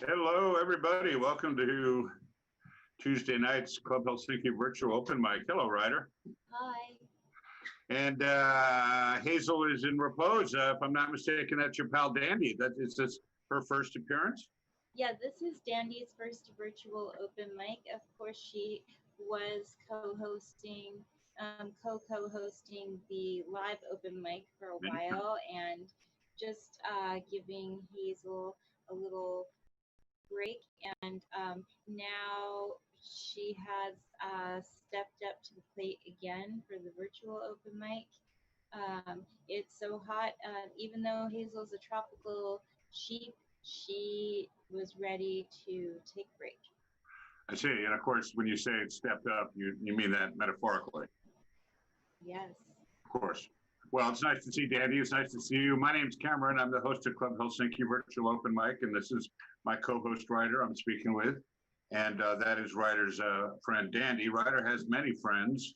Hello, everybody. Welcome to Tuesday night's Club Helsinki virtual open mic. Hello, Ryder. Hi. And Hazel is in repose. If I'm not mistaken, that's your pal Dandy. Is this her first appearance? Yeah, this is Dandy's first virtual open mic. Of course, she was co-hosting the live open mic for a while, and just giving Hazel a little break. And now she has stepped up to the plate again for the virtual open mic. It's so hot. Even though Hazel's a tropical sheep, she was ready to take a break. I see. And of course, when you say it stepped up, you mean that metaphorically. Yes. Of course. Well, it's nice to see Dandy. It's nice to see you. My name's Cameron. I'm the host of Club Helsinki Virtual Open Mic, and this is my co-host Ryder I'm speaking with. And that is Ryder's friend Dandy. Ryder has many friends,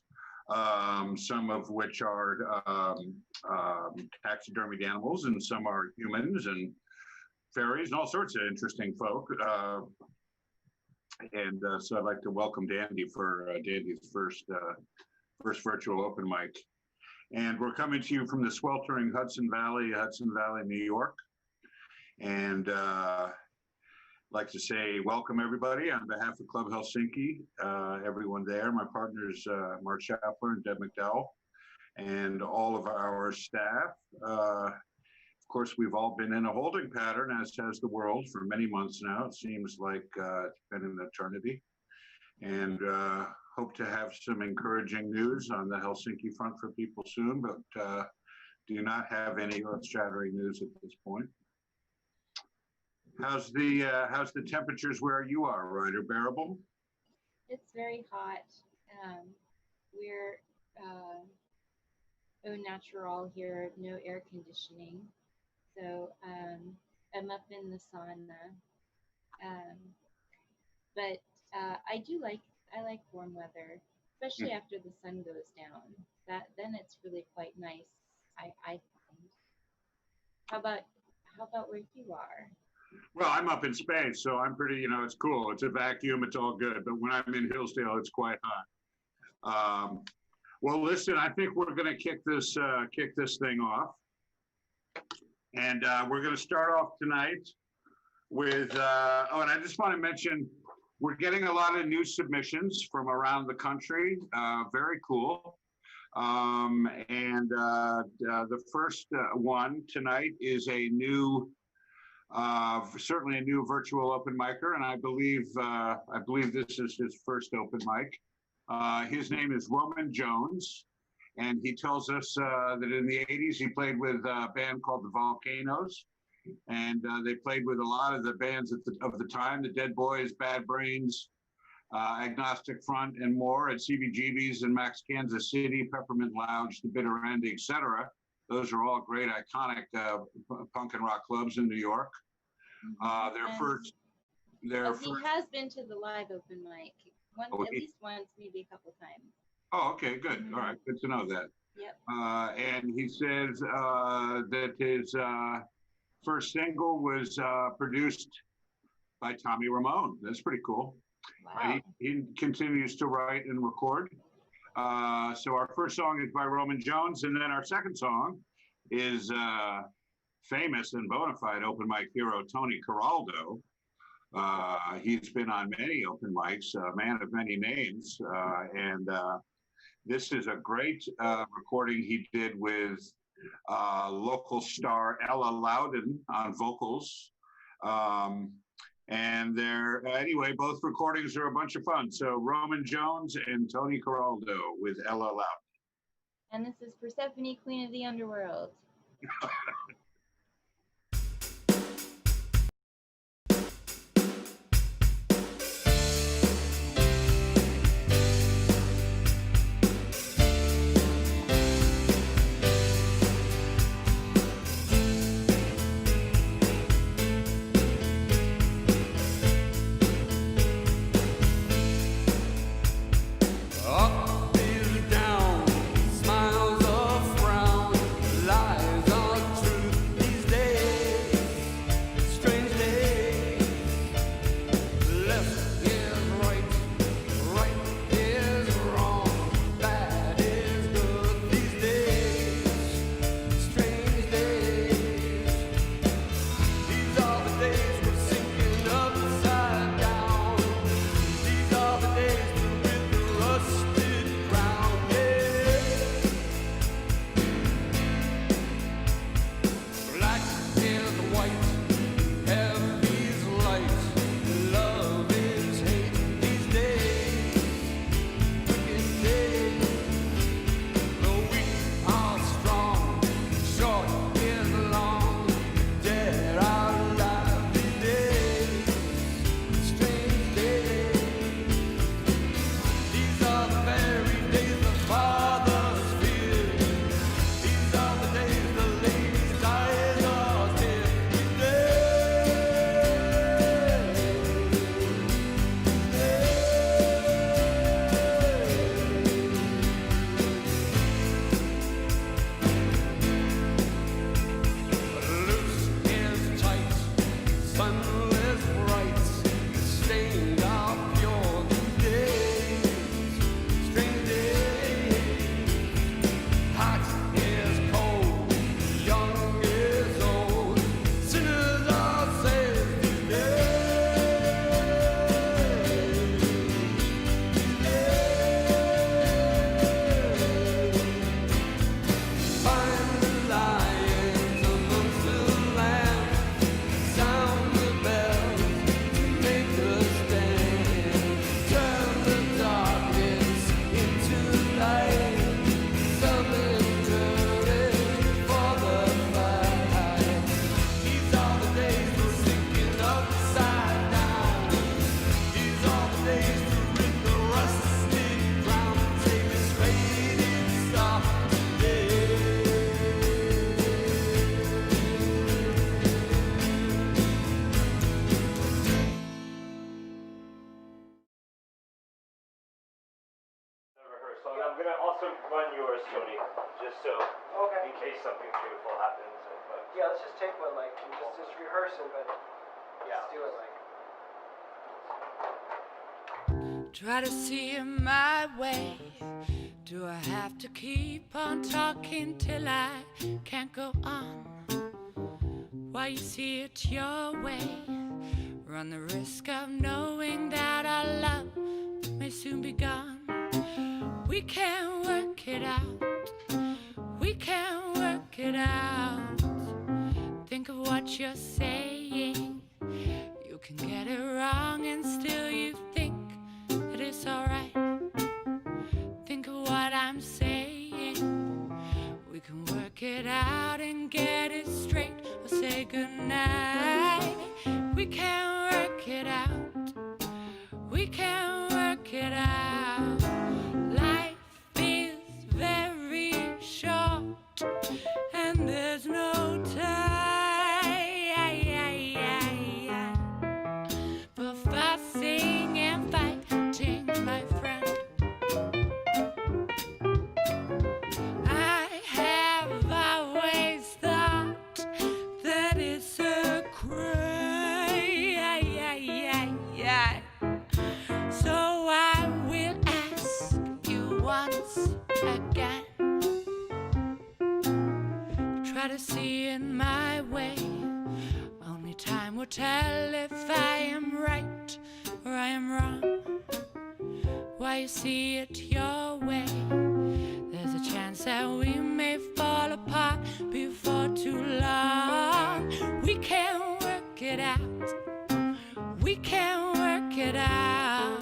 some of which are taxidermied animals, and some are humans and fairies and all sorts of interesting folk. So I'd like to welcome Dandy for Dandy's first virtual open mic. And we're coming to you from the sweltering Hudson Valley, New York. And like to say welcome everybody on behalf of Club Helsinki, everyone there, my partners Mark Schaffler and Deb McDowell, and all of our staff. Of course, we've all been in a holding pattern, as has the world, for many months now. It seems like it's been an eternity. And hope to have some encouraging news on the Helsinki front for people soon, but do not have any earth-shattering news at this point. How's the temperatures where you are, Ryder? Bearable? It's very hot. We're au natural here, no air conditioning. So I'm up in the sauna. But I like warm weather, especially after the sun goes down. Then it's really quite nice. I find. How about where you are? Well, I'm up in space, so I'm pretty. It's cool. It's a vacuum. It's all good. But when I'm in Hillsdale, it's quite hot. Well, listen. I think we're going to kick this thing off, and we're going to start off tonight with. And I just want to mention. We're getting a lot of new submissions from around the country. Very cool. The first one tonight is certainly a new virtual open micer, and I believe this is his first open mic. His name is Roman Jones, and he tells us that in the '80s he played with a band called the Volcanoes. And they played with a lot of the bands of the time, the Dead Boys, Bad Brains, Agnostic Front, and more at CBGB's and Max Kansas City, Peppermint Lounge, The Bitter End, etc. Those are all great, iconic punk and rock clubs in New York. He has been to the live open mic at least once, maybe a couple times. Oh, okay, good. All right, good to know that. Yep. And he says that his first single was produced by Tommy Ramone. That's pretty cool. Wow. He continues to write and record. So our first song is by Roman Jones, and then our second song is famous and bona fide open mic hero Tony Coraldo. He's been on many open mics, a man of many names, and this is a great recording he did with local star Ella Loudon on vocals. Anyway, both recordings are a bunch of fun. So Roman Jones and Tony Coraldo with Ella Loudon. And this is Persephone, Queen of the Underworld. Up is down, smiles are frown, lies are truth. yours, Tony, just so Okay. in case something beautiful happens. But Yeah, let's just take one, like, and just rehearse it, but yeah, let's do it, like. Try to see it my way. Do I have to keep on talking till I can't go on? Why you see it your way? Run the risk of knowing that our love may soon be gone. We can work it out. We can work it out. Think of what you're saying. You can get it wrong and still you think that it's alright. Think of what I'm saying. We can work it out and get it straight or say goodnight. We can work it out. We can work it out. Life is very short and there's no time for fussing and fighting, my friend. I have always thought that it's a crime. So I will ask you once again. Try to see it my way. Only time will tell if I am right or I am wrong. Why you see it your way? There's a chance that we may fall apart before too long. We can work it out. We can work it out.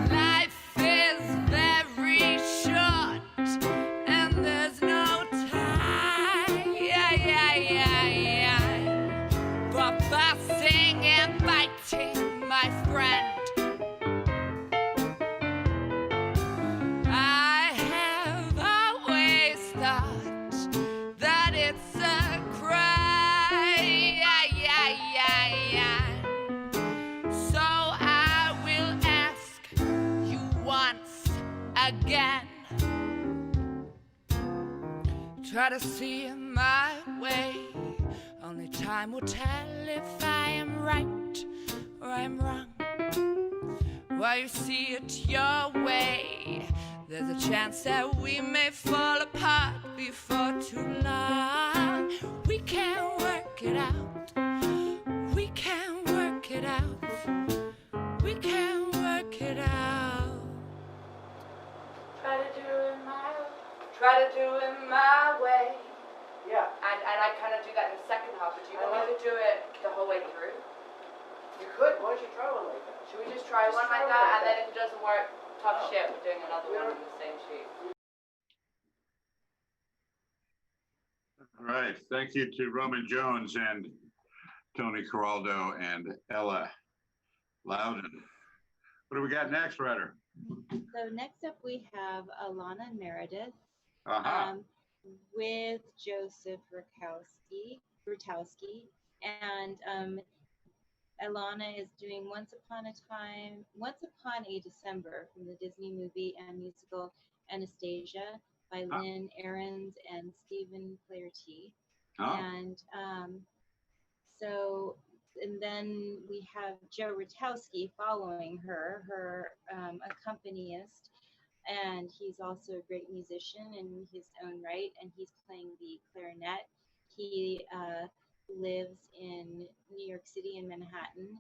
Life is very short and there's no time for fussing and fighting, my friend. I have always thought that it's a crime. So I will ask you once again. Try to see it my way. Only time will tell if I am right or I'm wrong. Why you see it your way? There's a chance that we may fall apart before too long. We can work it out. We can work it out. We can work it out. Try to do it my way. Yeah, And I kind of do that in the second half, but do you want me to do it the whole way through? you could. Why don't you try one like that? Should we just try Just one try like one that, like and then that. if it doesn't work, tough Oh. shit, we're doing another We one don't- on the same sheet. All right. Thank you to Roman Jones and Tony Coraldo and Ella Loudon. What do we got next, Ryder? So next up we have Alana Meredith Aha. with Joseph Rutowski, and Alana is doing Once Upon a December from the Disney movie and musical Anastasia by Ah. Lynn Ahrens and Stephen Flaherty. Oh, And and then we have Joe Rutowski following her accompanist, and he's also a great musician in his own right, and he's playing the clarinet. He lives in New York City in Manhattan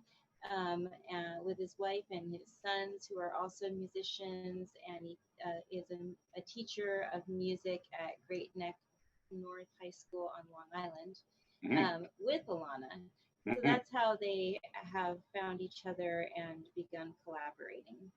with his wife and his sons, who are also musicians, and he is a teacher of music at Great Neck North High School on Long Island with Alana. So that's how they have found each other and begun collaborating.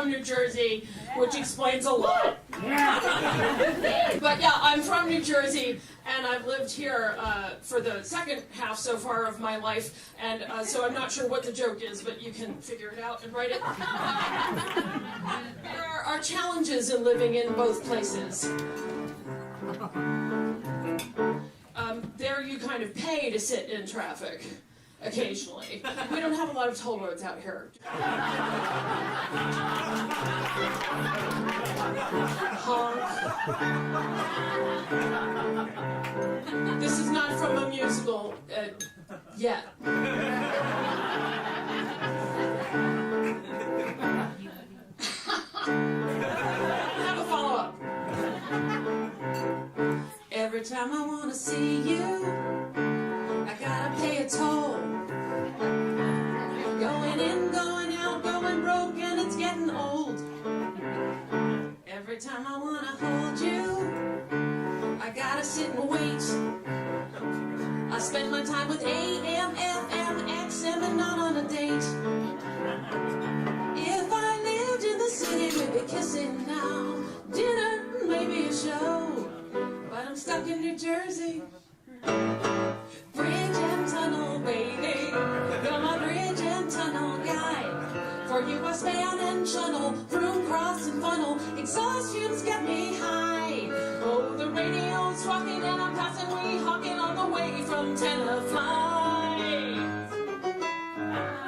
from New Jersey, which explains a lot. But yeah, I'm from New Jersey, and I've lived here for the second half so far of my life, and so I'm not sure what the joke is, but you can figure it out and write it. There are challenges in living in both places. There you kind of pay to sit in traffic. Occasionally. We don't have a lot of toll roads out here. Honk. This is not from a musical yet. I have a follow-up. Every time I want to see you, I gotta pay a toll. Going in, going out, going broke, and it's getting old. Every time I wanna hold you, I gotta sit and wait. I spend my time with AM, FM, XM, and not on a date. If I lived in the city, we'd be kissing now. Dinner, maybe a show. But I'm stuck in New Jersey. Bridge and tunnel, baby. You're my bridge and tunnel guy. For you I span and shuttle, vroom, cross and funnel. Exhaust fumes get me high. Oh, the radio's rocking and I'm passing, we hawking on the way from Tenafly.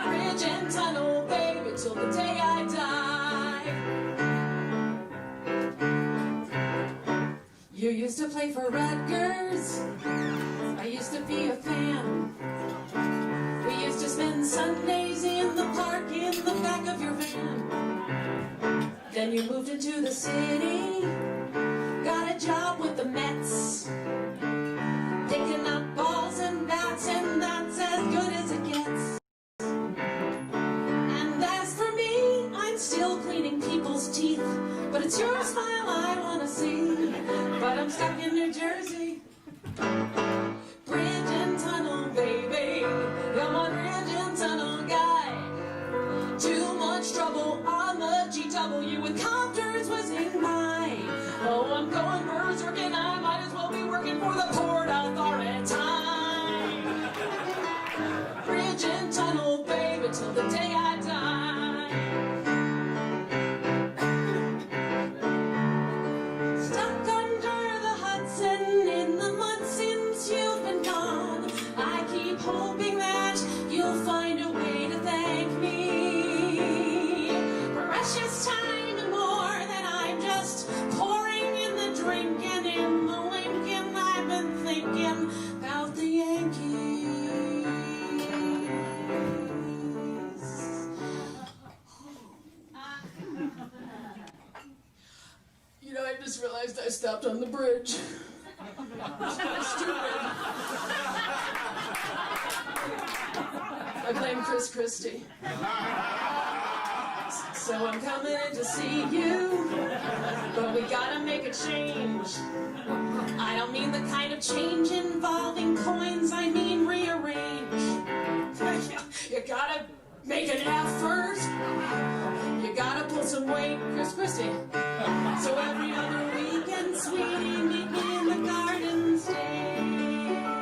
Bridge and tunnel, baby, till the day I die. You used to play for Rutgers. I used to be a fan. We used to spend Sundays in the park in the back of your van. Then you moved into the city, got a job with the Mets, picking up balls and bats, and that's as good as it gets. And as for me, I'm still cleaning people's teeth, but it's your smile I want to see. But I'm stuck in New Jersey. Bridge and tunnel, baby. I'm a bridge and tunnel guy. Too much trouble on the GW with copters whizzing by. Oh, I'm going berserk and I might as well be working for the Port Authority. Bridge and tunnel, baby, till the day I die. Stuck under the Hudson in the mud since you've been gone. I keep hoping that you'll find a way to thank me. Precious time and more that I'm just pouring in the drink and in the winking. I've been thinking about the Yankees. You know, I just realized I stopped on the bridge. It's kind of stupid. I blame Chris Christie. So I'm coming in to see you, but we gotta make a change. I don't mean the kind of change involving coins, I mean rearrange. You gotta make an effort. You gotta pull some weight, Chris Christie. So every other weekend, sweetie, meet me in the Garden State.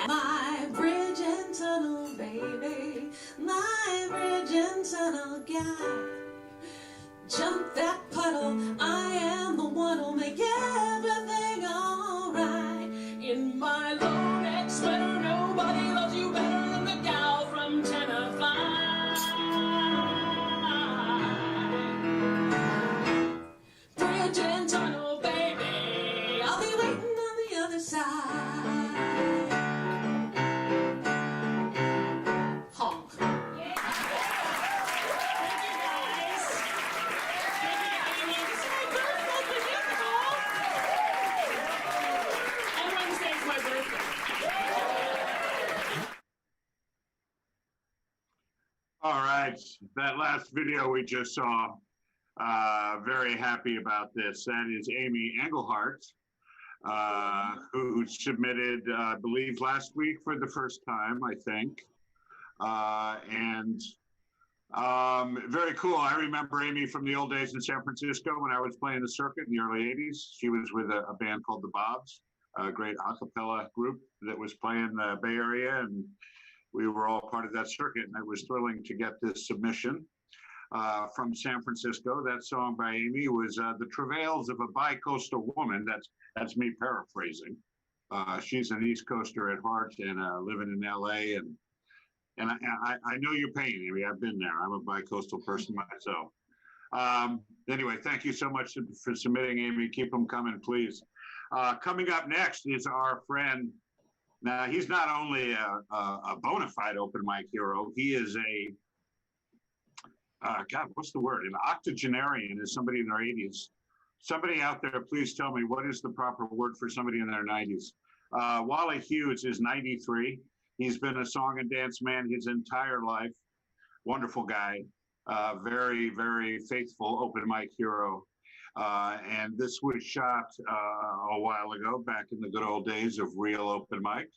My bridge and tunnel, baby. My bridge and tunnel guy. Jump that puddle, I am the one who'll make everything alright. In my low-neck sweater, nobody loves you better than the gal from Tenafly. Bridge and tunnel, baby, I'll be waiting on the other side. Honk. Thank you, guys. Thank you, Amy. This is my birthday, beautiful. And Wednesday's my birthday. All right, that last video we just saw, very happy about this. That is Amy Engelhardt, who submitted, I believe, last week for the first time, I think. And Very cool. I remember Amy from the old days in San Francisco when I was playing the circuit in the early 80s. She was with a band called the Bobs, a great a cappella group that was playing the Bay Area, and we were all part of that circuit. And it was thrilling to get this submission from San Francisco. That song by Amy was "The Travails of a Bi-Coastal Woman." That's me paraphrasing. She's an East Coaster at heart and living in LA, and I know your pain, Amy. I've been there. I'm a bi-coastal person myself. Anyway, thank you so much for submitting, Amy. Keep them coming, please. Coming up next is our friend. Now, he's not only a bona fide open mic hero, he is God, what's the word? An octogenarian is somebody in their 80s. Somebody out there, please tell me, what is the proper word for somebody in their 90s? Wally Hughes is 93. He's been a song and dance man his entire life. Wonderful guy. Very, very faithful open mic hero. And this was shot a while ago, back in the good old days of real open mic.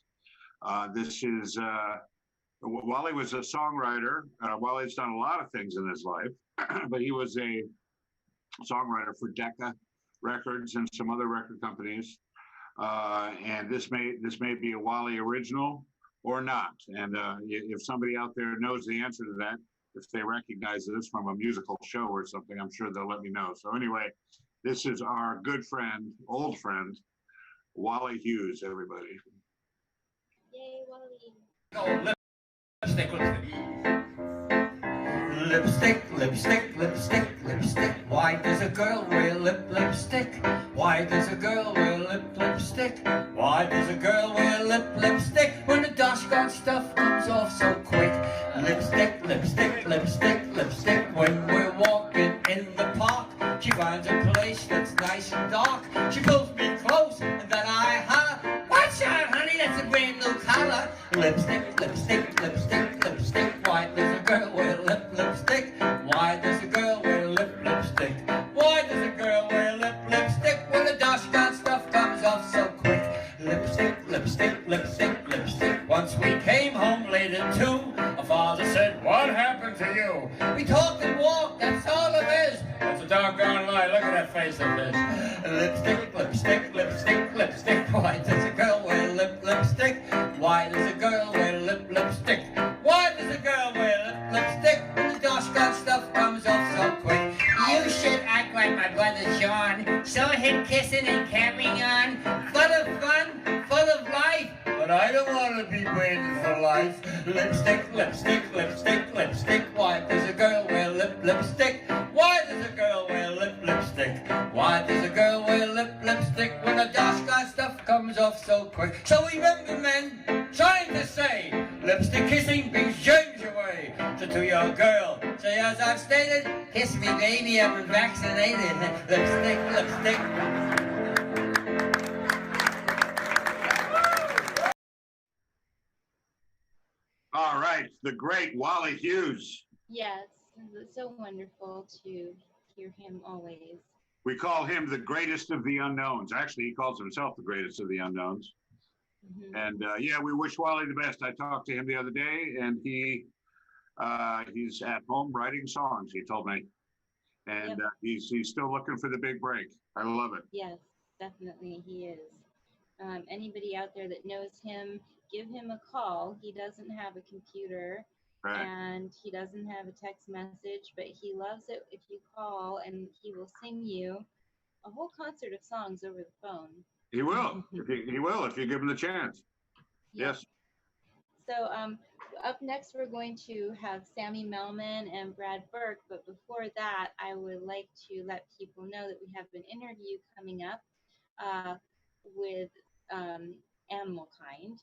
This is, Wally was a songwriter. Wally's done a lot of things in his life, but he was a songwriter for Decca Records and some other record companies. And this may be a Wally original or not. And if somebody out there knows the answer to that, if they recognize this from a musical show or something, I'm sure they'll let me know. So anyway, this is our good friend, old friend, Wally Hughes, everybody. Yay, Wally. Oh, lipstick, lipstick. Lipstick, lipstick, lipstick, lipstick. Why does a girl wear lipstick? Why does a girl wear lipstick? Why does a girl wear lipstick when the doggone stuff comes off so quick? Lipstick, lipstick, lipstick, lipstick. When we're walking in the park, she finds a place that's nice and dark. She pulls me close and then I holler, "Watch out, honey, that's a brand new color." Lipstick, lipstick, lipstick, lipstick. Why does a girl wear lipstick? Why does a girl wear lipstick? Why does a girl wear lipstick when the doggone stuff comes off so quick? Lipstick, lipstick, lipstick, lipstick. Once we came home late at 2, our father said, "What happened to you?" We talked and walked, that's all it is. That's a doggone lie, look at that face of his. Lipstick, lipstick, lipstick, lipstick. Why does a girl wear lipstick? Why does a girl wear lipstick? Why does a girl wear lipstick when the doggone stuff comes off so quick? You should act like my brother John. So him kissing and carrying on. Full of fun, full of life. But I don't want to be waiting for life. Lipstick, lipstick, lipstick, lipstick. Why does a girl wear lipstick? Why does a girl wear lipstick? Why does a girl wear lipstick when the doggone stuff comes off so quick? So remember, men, trying to say, lipstick kissing brings germs away. So to your girl, say as I've stated, kiss me baby, I've been vaccinated. Lipstick, lipstick. All right, the great Wally Hughes. Yes, it's so wonderful to hear him always. We call him the greatest of the unknowns. Actually, he calls himself the greatest of the unknowns. Mm-hmm. And yeah, we wish Wally the best. I talked to him the other day, and he's at home writing songs, he told me. And yep. He's still looking for the big break. I love it. Yes, definitely he is. Anybody out there that knows him, give him a call. He doesn't have a computer, right, and he doesn't have a text message, but he loves it if you call, and he will sing you a whole concert of songs over the phone. He will. He will if you give him the chance. Yes. So up next, we're going to have Sammy Melman and Brad Burke. But before that, I would like to let people know that we have an interview coming up with Animal Kind,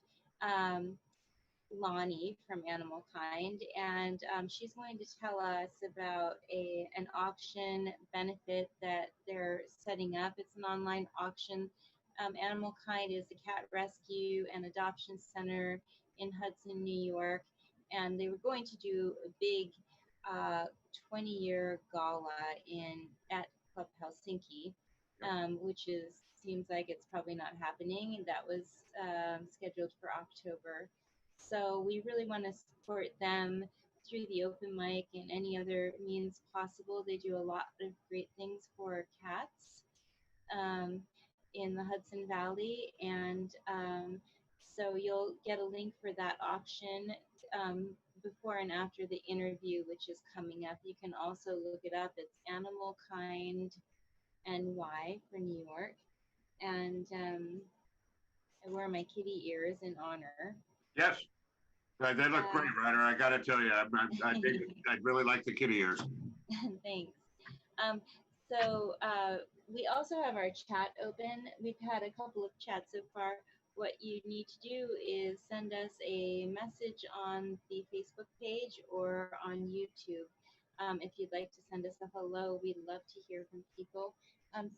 Lonnie from Animal Kind, and she's going to tell us about an auction benefit that they're setting up. It's an online auction. Animal Kind is a cat rescue and adoption center in Hudson, New York, and they were going to do a big 20-year gala at Club Helsinki, which seems like it's probably not happening. That was scheduled for October. So we really want to support them through the open mic and any other means possible. They do a lot of great things for cats in the Hudson Valley, and so you'll get a link for that auction before and after the interview, which is coming up. You can also look it up. It's Animal Kind NY for New York, and I wear my kitty ears in honor. Yes. They look great, Ryder. I got to tell you, I really like the kitty ears. Thanks. So we also have our chat open. We've had a couple of chats so far. What you need to do is send us a message on the Facebook page or on YouTube. If you'd like to send us a hello, we'd love to hear from people.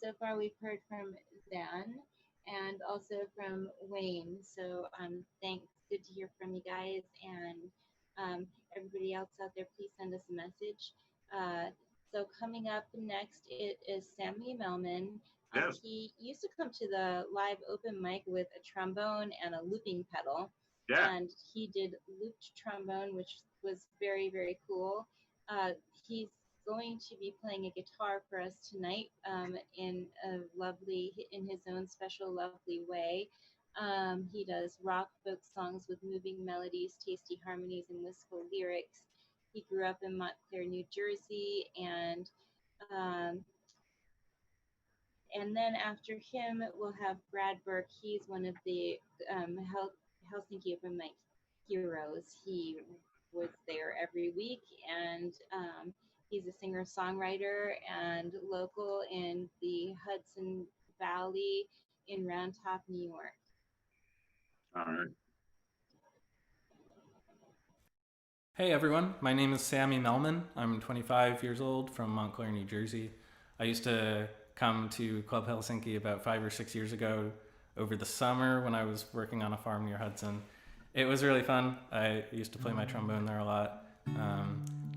So far, we've heard from Zan and also from Wayne. So thanks. Good to hear from you guys. And everybody else out there, please send us a message. So coming up next, it is Sammy Melman. Yes. He used to come to the live open mic with a trombone and a looping pedal. Yeah. And he did looped trombone, which was very, very cool. He's going to be playing a guitar for us tonight in his own special, lovely way. He does rock folk songs with moving melodies, tasty harmonies, and wistful lyrics. He grew up in Montclair, New Jersey, and then after him, we'll have Brad Burke. He's one of the Helsinki Open Mic heroes. He was there every week, and he's a singer-songwriter and local in the Hudson Valley in Round Top, New York. All right. Hey everyone, my name is Sammy Melman. I'm 25 years old from Montclair, New Jersey. I used to come to Club Helsinki about 5 or 6 years ago over the summer when I was working on a farm near Hudson. It was really fun. I used to play my trombone there a lot.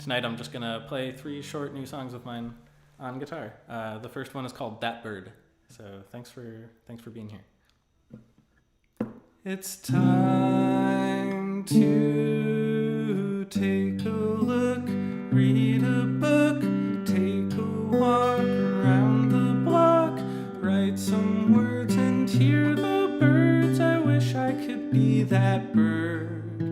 Tonight I'm just gonna play 3 short new songs of mine on guitar. The first one is called That Bird. So thanks for being here. It's time to take a look, read a book, take a walk around the block, write some words and hear the birds. I wish I could be that bird.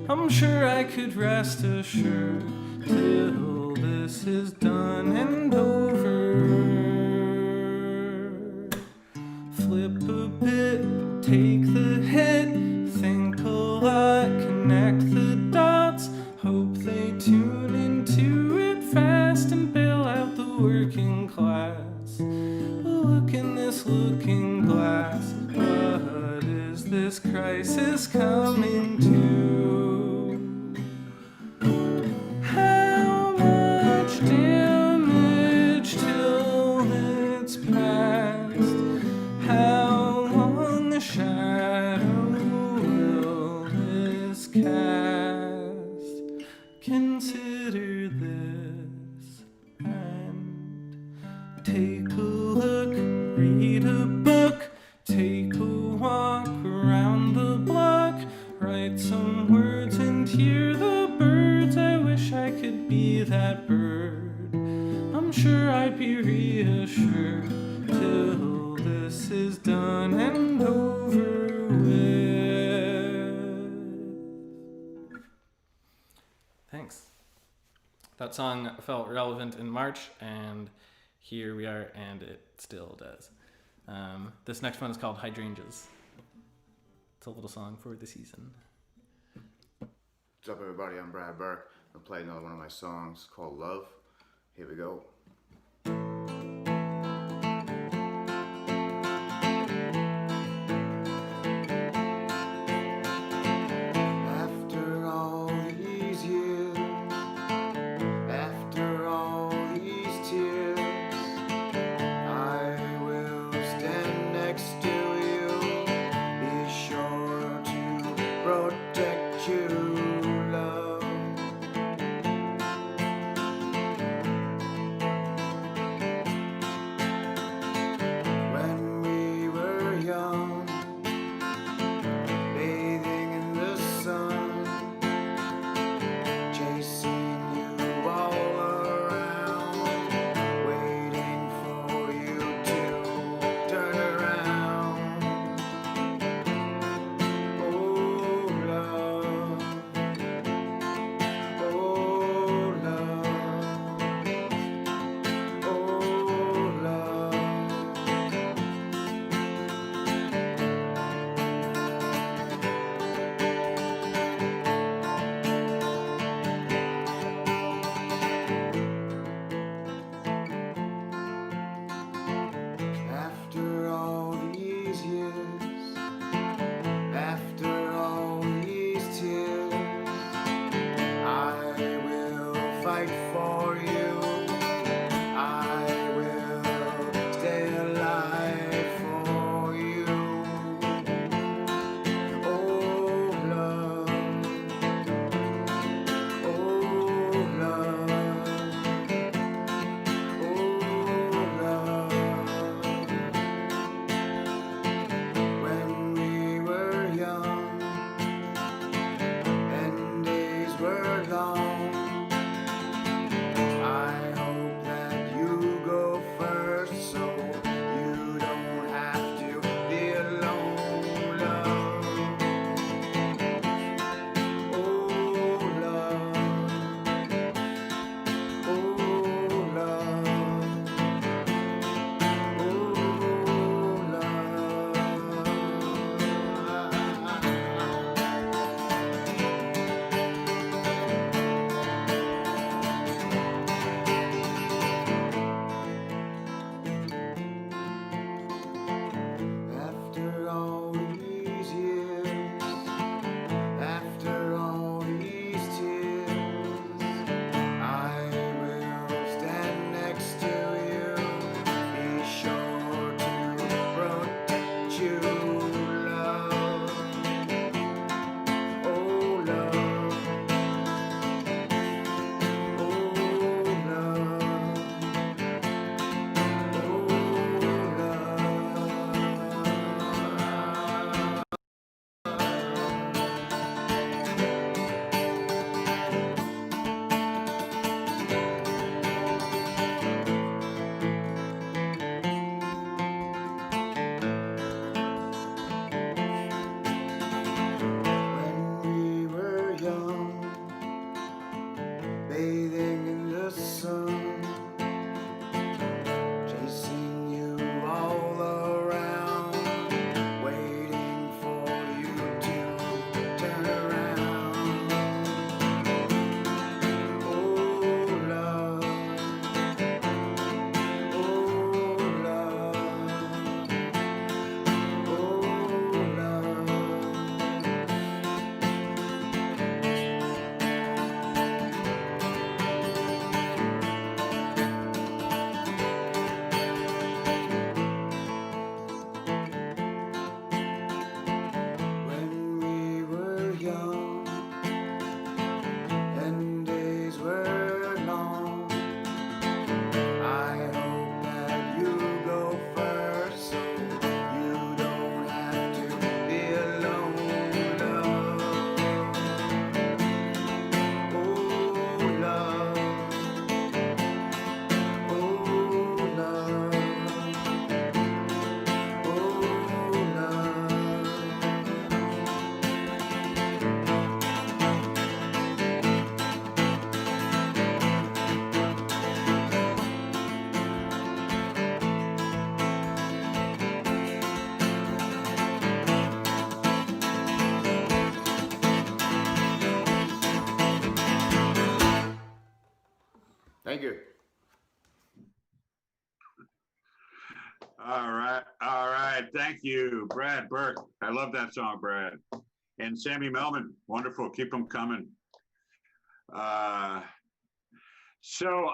I'm sure I could rest assured till this is done and over. Flip a bit, take the hit, think a lot, connect the dots, hope they tune into it fast and bail out the working class. But look in this looking glass, what is this crisis coming to? How much damage till it's past? How long a shadow will this cast? Consider this and take a look, read a book, take a walk around the block, write some words and hear the birds. I wish I could be that bird. I'm sure I'd be reassured till this is done and over with. Thanks. That song felt relevant in March, and here we are, and it still does. This next one is called Hydrangeas. It's a little song for the season. What's up, everybody? I'm Brad Burke. I'm playing another one of my songs called Love. Here we go. After all these years, after all these tears, I will stand next to you, be sure to protect you, love. Thank you. All right. Thank you, Brad Burke. I love that song, Brad. And Sammy Melman, wonderful. Keep them coming. So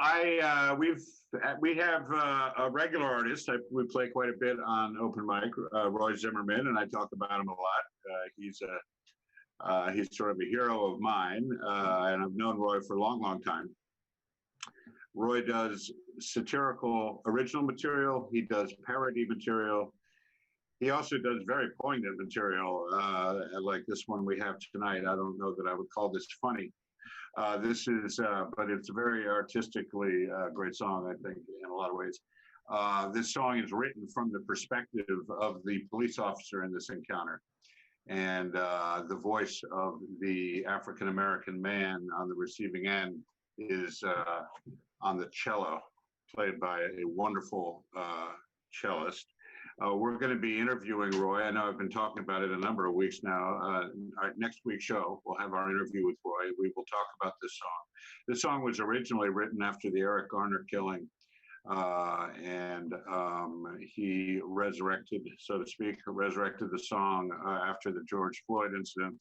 we have a regular artist. We play quite a bit on open mic, Roy Zimmerman, and I talk about him a lot. He's sort of a hero of mine, and I've known Roy for a long, long time. Roy does satirical original material. He does parody material. He also does very poignant material, like this one we have tonight. I don't know that I would call this funny. But it's a very artistically great song, I think, in a lot of ways. This song is written from the perspective of the police officer in this encounter. And the voice of the African-American man on the receiving end is on the cello, played by a wonderful cellist. We're going to be interviewing Roy. I know I've been talking about it a number of weeks now. Our next week's show, we'll have our interview with Roy. We will talk about this song. This song was originally written after the Eric Garner killing. And he resurrected, so to speak, the song after the George Floyd incident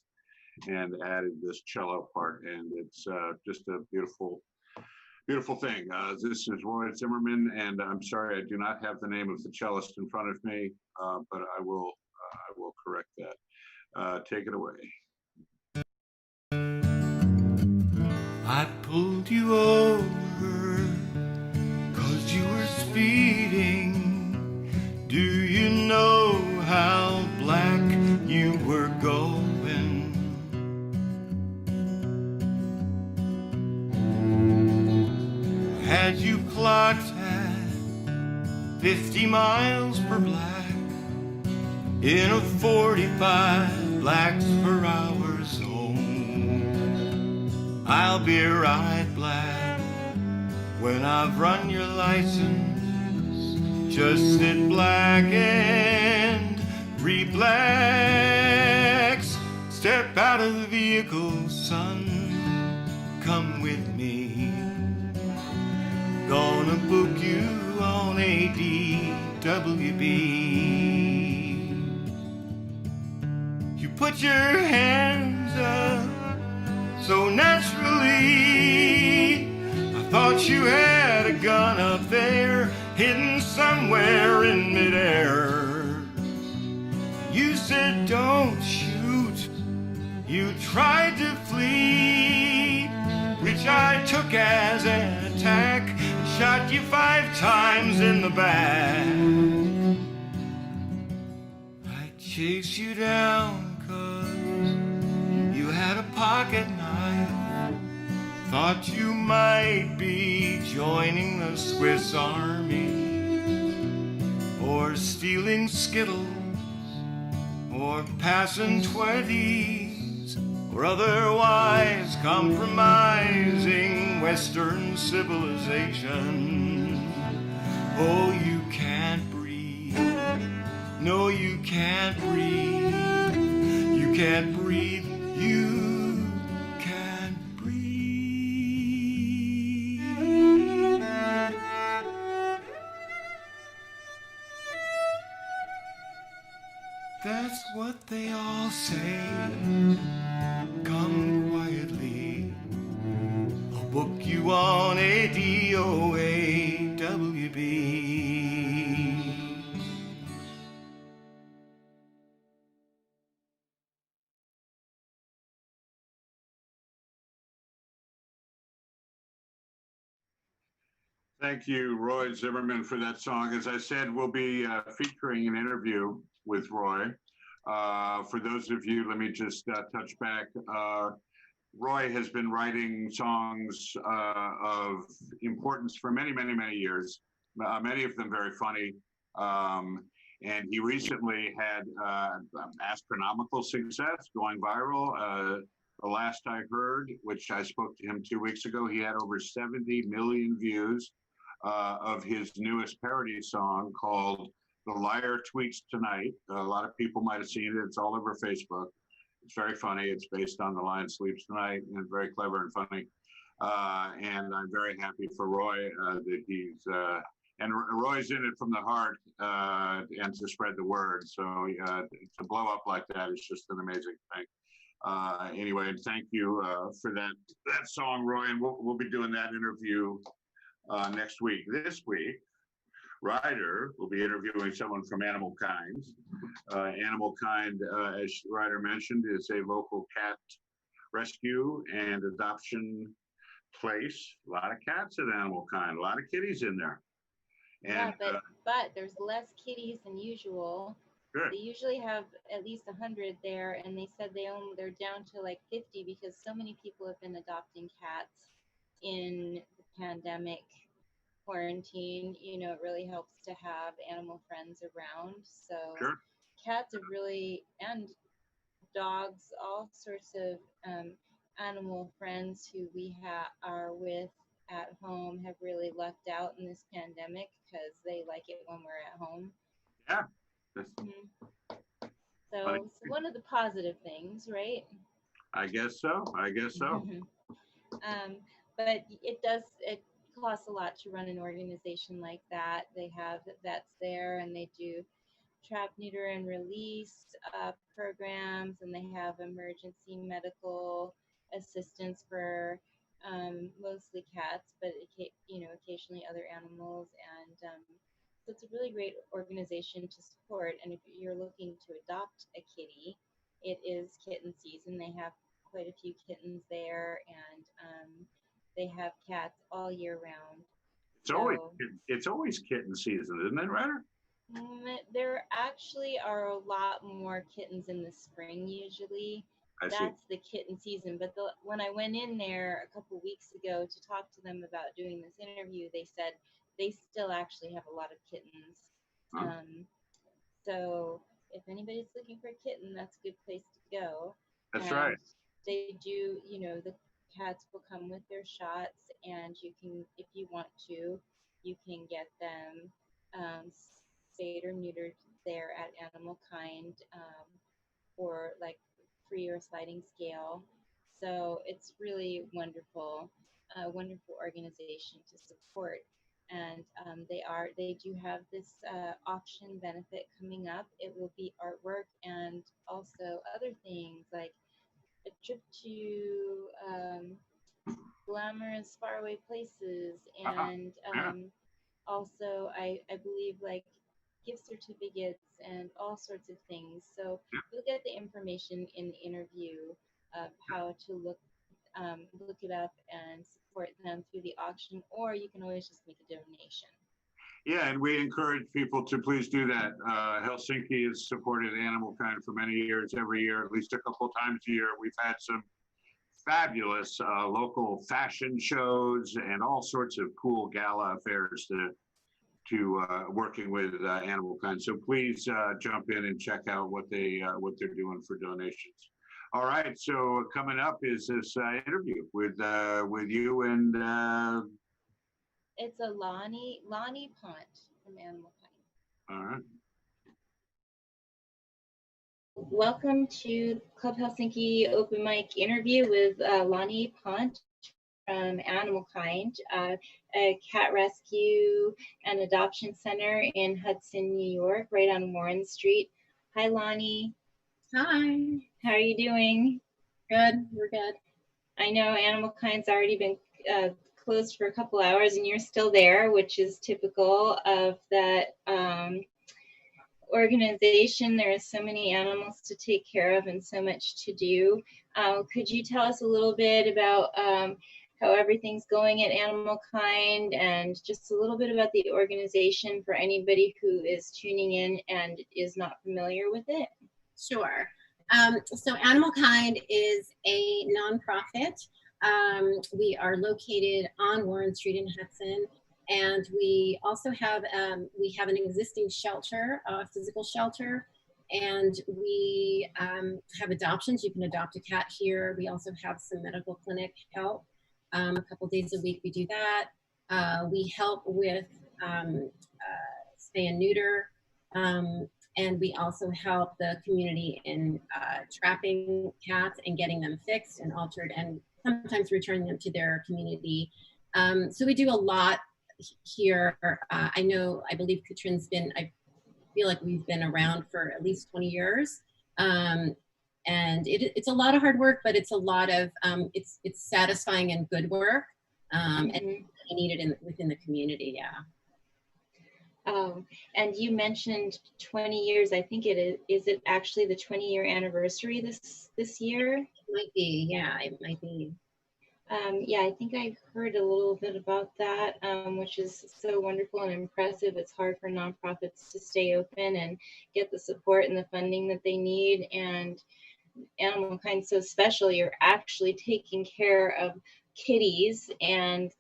and added this cello part. And it's just a beautiful thing. This is Roy Zimmerman, and I'm sorry I do not have the name of the cellist in front of me, but I will correct that. Take it away. I pulled you over 'cause you were speeding. Do you know how black you were going? Had you clocked at 50 miles per black in a 45 blacks per hour zone? I'll be right black when I've run your license. Just sit black and relax. Step out of the vehicle, son. Come with me. Gonna book you on a DWB. You put your hands up so naturally. I thought you had a gun up there, hidden somewhere in midair. You said don't shoot. You tried to flee, which I took as an attack. Shot you 5 times in the back. I chased you down 'cause you had a pocket knife. Thought you might be joining the Swiss Army, or stealing Skittles, or passing 20s, or otherwise compromising Western civilization. Oh, you can't breathe. No, you can't breathe. You can't breathe. You can't breathe. That's what they all say. Come quietly. I'll book you on a DOAWB. Thank you, Roy Zimmerman, for that song. As I said, we'll be featuring an interview with Roy. For those of you, let me just touch back. Roy has been writing songs of importance for many, many, many years, many of them very funny. And he recently had astronomical success, going viral. The last I heard, which I spoke to him 2 weeks ago, he had over 70 million views of his newest parody song called The Liar Tweets Tonight. A lot of people might have seen it. It's all over Facebook. It's very funny. It's based on The Lion Sleeps Tonight and very clever and funny. And I'm very happy for Roy that he's, and Roy's in it from the heart and to spread the word. So to blow up like that is just an amazing thing. Anyway, and thank you for that song, Roy, and we'll be doing that interview next week. This week, Ryder will be interviewing someone from Animal Kind. Animal Kind, as Ryder mentioned, is a local cat rescue and adoption place. A lot of cats at Animal Kind, a lot of kitties in there. And, yeah, but there's less kitties than usual. Good. They usually have at least 100 there, and they said they're down to like 50 because so many people have been adopting cats in the pandemic quarantine. You know, it really helps to have animal friends around. So Sure. cats are really, and dogs, all sorts of animal friends who we are with at home have really lucked out in this pandemic because they like it when we're at home. Yeah. So it's one of the positive things, right? I guess so. But it costs a lot to run an organization like that. They have vets there, and they do trap, neuter, and release programs, and they have emergency medical assistance for mostly cats, but occasionally other animals. And so it's a really great organization to support. And if you're looking to adopt a kitty, it is kitten season. They have quite a few kittens there, and they have cats all year round. It's always kitten season, isn't it, Ryder? There actually are a lot more kittens in the spring usually. That's the kitten season. But when I went in there a couple weeks ago to talk to them about doing this interview, they said they still actually have a lot of kittens. Huh. So if anybody's looking for a kitten, that's a good place to go. That's right. They do, the cats will come with their shots, and you can, if you want to, you can get them spayed or neutered there at Animal Kind for like free or sliding scale. So it's really wonderful, wonderful organization to support. And they do have this auction benefit coming up. It will be artwork and also other things like a trip to glamorous faraway places, and also I believe like gift certificates and all sorts of things. So you'll get the information in the interview of how to look it up and support them through the auction, or you can always just make a donation. Yeah, and we encourage people to please do that. Helsinki has supported Animal Kind for many years, every year, at least a couple times a year. We've had some fabulous local fashion shows and all sorts of cool gala affairs to working with Animal Kind. So please jump in and check out what they're doing for donations. All right, so coming up is this interview with you and. It's a Lonnie Pont from Animal Kind. All right. Welcome to Club Helsinki open mic interview with Lonnie Pont from Animal Kind, a cat rescue and adoption center in Hudson, New York, right on Warren Street. Hi, Lonnie. Hi. How are you doing? Good. We're good. I know Animal Kind's already been closed for a couple hours, and you're still there, which is typical of that organization. There are so many animals to take care of and so much to do. Could you tell us a little bit about how everything's going at Animal Kind, and just a little bit about the organization for anybody who is tuning in and is not familiar with it? Sure. So Animal Kind is a nonprofit. We are located on Warren Street in Hudson, and we also have an existing shelter, a physical shelter, and we have adoptions. You can adopt a cat here. We also have some medical clinic help. A couple days a week we do that. We help with spay and neuter, and we also help the community in trapping cats and getting them fixed and altered and sometimes returning them to their community. So we do a lot here. I believe Katrin's been, I feel like we've been around for at least 20 years. And it's a lot of hard work, but it's a lot of, it's satisfying and good work. And needed within the community, yeah. And you mentioned 20 years. I think is it actually the 20-year anniversary this year? It might be, yeah, it might be. Yeah, I think I heard a little bit about that, which is so wonderful and impressive. It's hard for nonprofits to stay open and get the support and the funding that they need. And Animal Kind so special. You're actually taking care of kitties and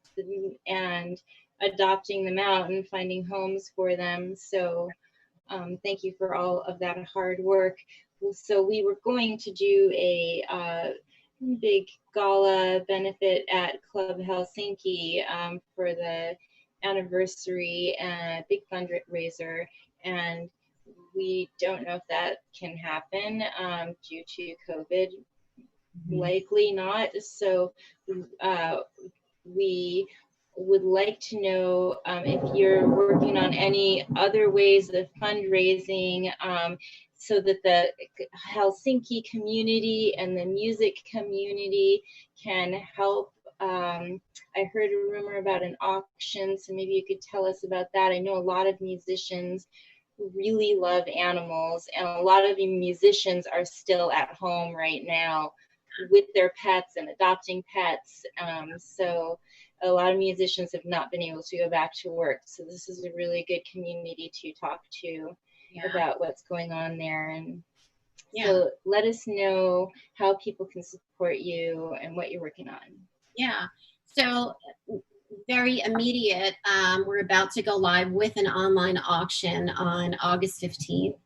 adopting them out and finding homes for them. So thank you for all of that hard work. So we were going to do a big gala benefit at Club Helsinki for the anniversary, big fundraiser, and we don't know if that can happen due to COVID. Likely not. So we would like to know if you're working on any other ways of fundraising so that the Helsinki community and the music community can help. I heard a rumor about an auction, so maybe you could tell us about that. I know a lot of musicians really love animals, and a lot of the musicians are still at home right now with their pets and adopting pets. So a lot of musicians have not been able to go back to work. So this is a really good community to talk to about what's going on there. And so let us know how people can support you and what you're working on. Yeah, so very immediate, we're about to go live with an online auction on August 15th.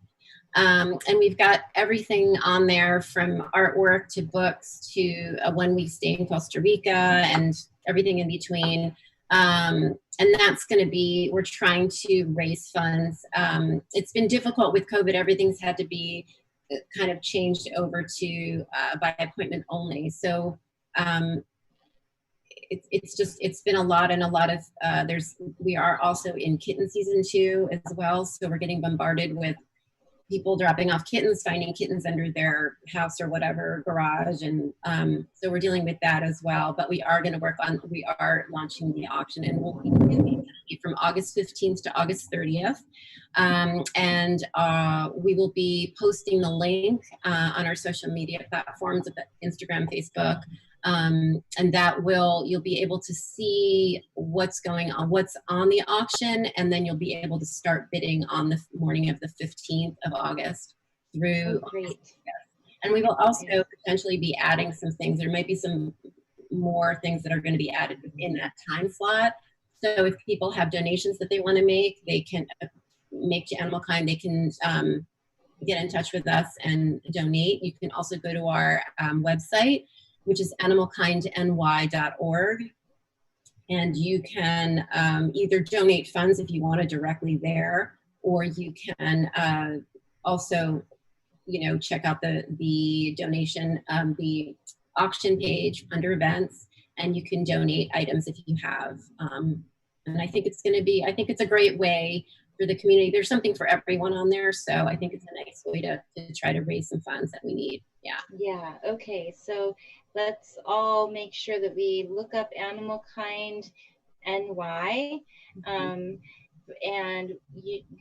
And we've got everything on there from artwork to books to a 1-week stay in Costa Rica and everything in between. And that's going to be, we're trying to raise funds. It's been difficult with COVID. Everything's had to be kind of changed over to by appointment only. So it's been a lot, and a lot of, we are also in kitten season 2 as well. So we're getting bombarded with people dropping off kittens, finding kittens under their house or whatever, garage. And so we're dealing with that as well. But we are going to we are launching the auction, and we'll be from August 15th to August 30th. And we will be posting the link on our social media platforms, Instagram, Facebook. And that you'll be able to see what's going on, what's on the auction, and then you'll be able to start bidding on the morning of the 15th of August through. And we will also potentially be adding some things. There might be some more things that are going to be added in that time slot. So if people have donations that they want to make, they can make to Animal Kind. They can get in touch with us and donate. You can also go to our website, which is animalkindny.org. And you can either donate funds if you want to directly there, or you can also, check out the donation, the auction page under events, and you can donate items if you have. And I think it's a great way for the community. There's something for everyone on there. So I think it's a nice way to try to raise some funds that we need. Yeah. Yeah. Okay. So let's all make sure that we look up Animal Kind NY. And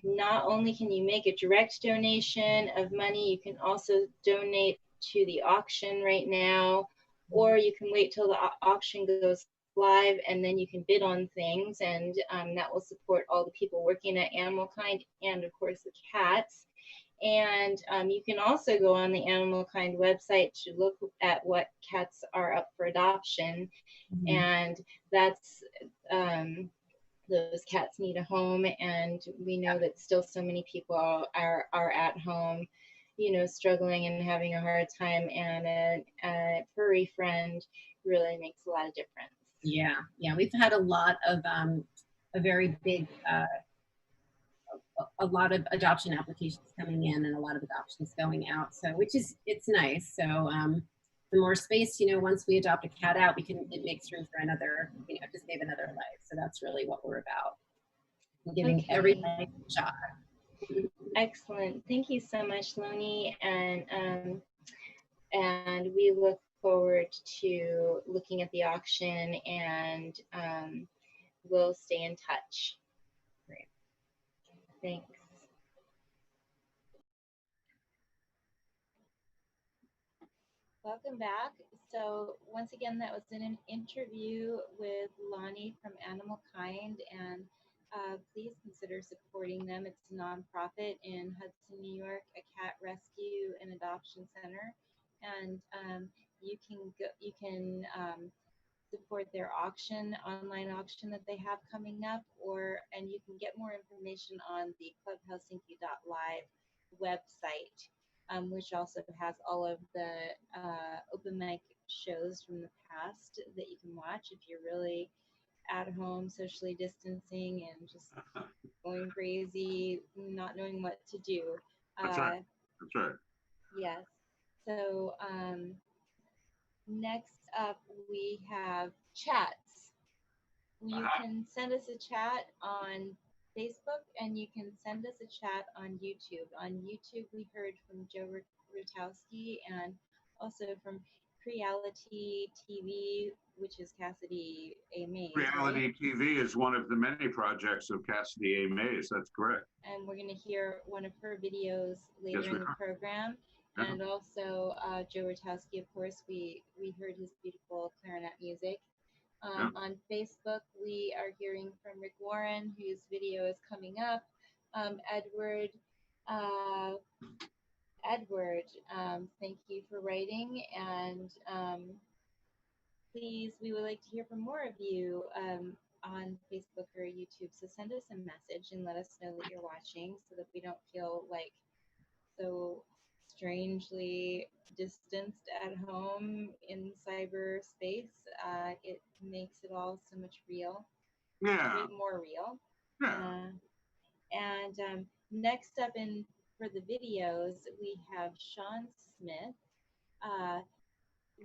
not only can you make a direct donation of money, you can also donate to the auction right now, or you can wait till the auction goes live and then you can bid on things, and that will support all the people working at Animal Kind and of course the cats. And you can also go on the Animal Kind website to look at what cats are up for adoption. And that's those cats need a home, and we know that still so many people are at home, struggling and having a hard time, and a furry friend really makes a lot of difference. Yeah, we've had a lot of a very big a lot of adoption applications coming in and a lot of adoptions going out, so it's nice. So the more space, once we adopt a cat out, it makes room for another, to save another life. So that's really what we're about. And giving every life a shot. Excellent. Thank you so much, Loni. And we look forward to looking at the auction, and we'll stay in touch. Great. Thanks. Welcome back. So once again, that was an interview with Lonnie from Animal Kind, and please consider supporting them. It's a nonprofit in Hudson, New York, a cat rescue and adoption center, and you can support their online auction that they have coming up, and you can get more information on the clubhelsinki.live website, which also has all of the open mic shows from the past that you can watch if you're really at home, socially distancing, and just going crazy, not knowing what to do. That's right. That's right. Yes. So next up, we have chats. You can send us a chat on Facebook, and you can send us a chat on YouTube. On YouTube, we heard from Joe Rutowski, and also from Reality TV, which is Cassidy A. Mays. Reality right? TV is one of the many projects of Cassidy A. Mays. That's correct. And we're going to hear one of her videos later in the program. Yeah. And also Joe Rutowski, of course, we heard his beautiful clarinet music. On Facebook, we are hearing from Rick Warren, whose video is coming up. Edward, thank you for writing, and please, we would like to hear from more of you on Facebook or YouTube. So send us a message and let us know that you're watching, so that we don't feel like so strangely distanced at home in cyberspace. It makes it all so much real. Yeah. A bit more real. Yeah. And next up for the videos, we have Sean Smith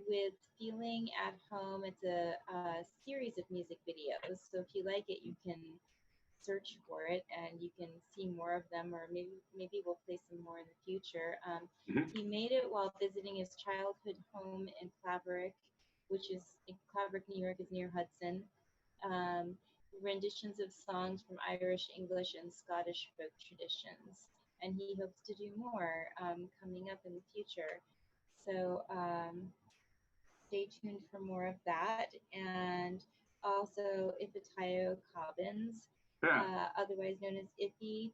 with Feeling at Home. It's a series of music videos. So if you like it, you can search for it and you can see more of them, or maybe we'll play some more in the future. He made it while visiting his childhood home in Claverick, New York is near Hudson. Renditions of songs from Irish, English, and Scottish folk traditions. And he hopes to do more coming up in the future. So stay tuned for more of that. And also Ifitayo Cobbins, otherwise known as Iffy.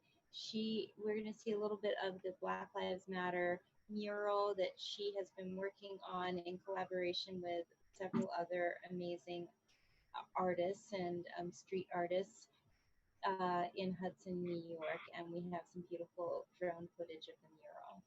We're going to see a little bit of the Black Lives Matter mural that she has been working on in collaboration with several other amazing artists and street artists in Hudson, New York, and we have some beautiful drone footage of the mural.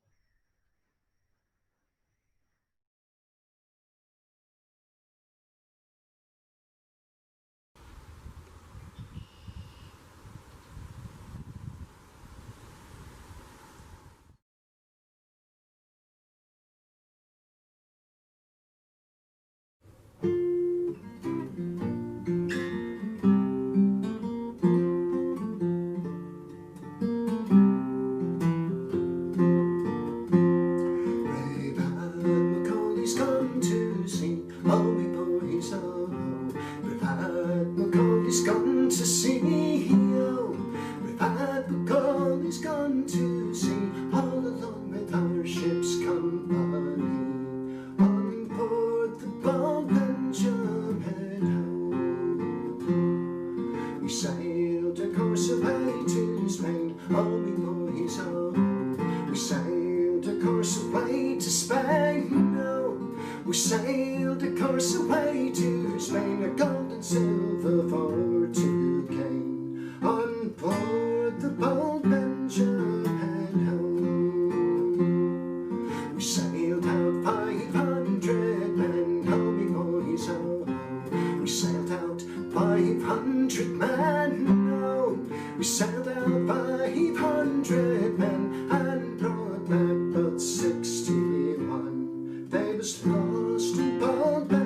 They was lost and Paul Benjamin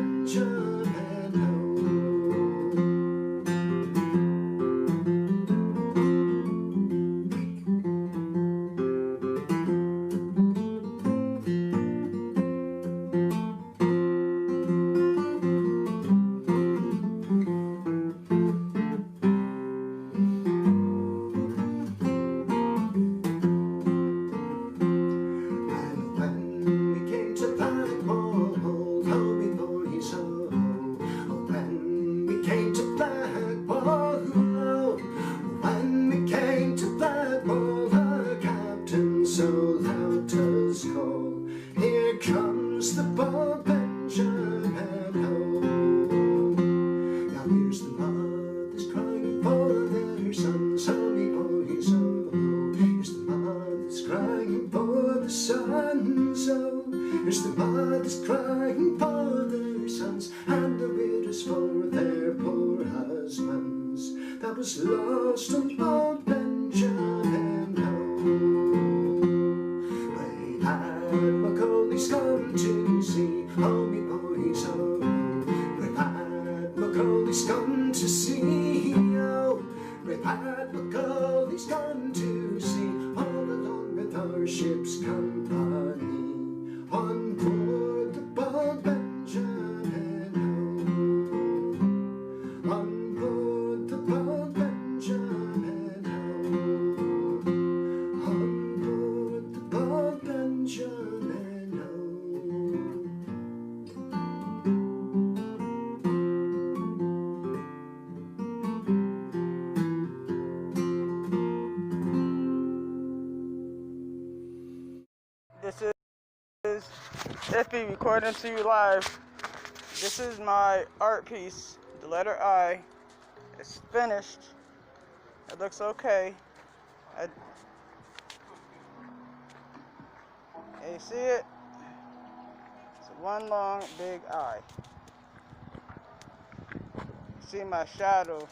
lost and old Benjamin Ray had Macaulay's gone to see, oh me boys, oh. Ray had Macaulay's gone to see, oh. Ray had Macaulay's gone to see, all along with our ship's company on board the boat Benjamin on board the boat Benjamin on board the boat Benjamin This is Iffy recording to you live. This is my art piece, the letter I. It's finished. It looks okay. You see it? It's one long big eye. See my shadow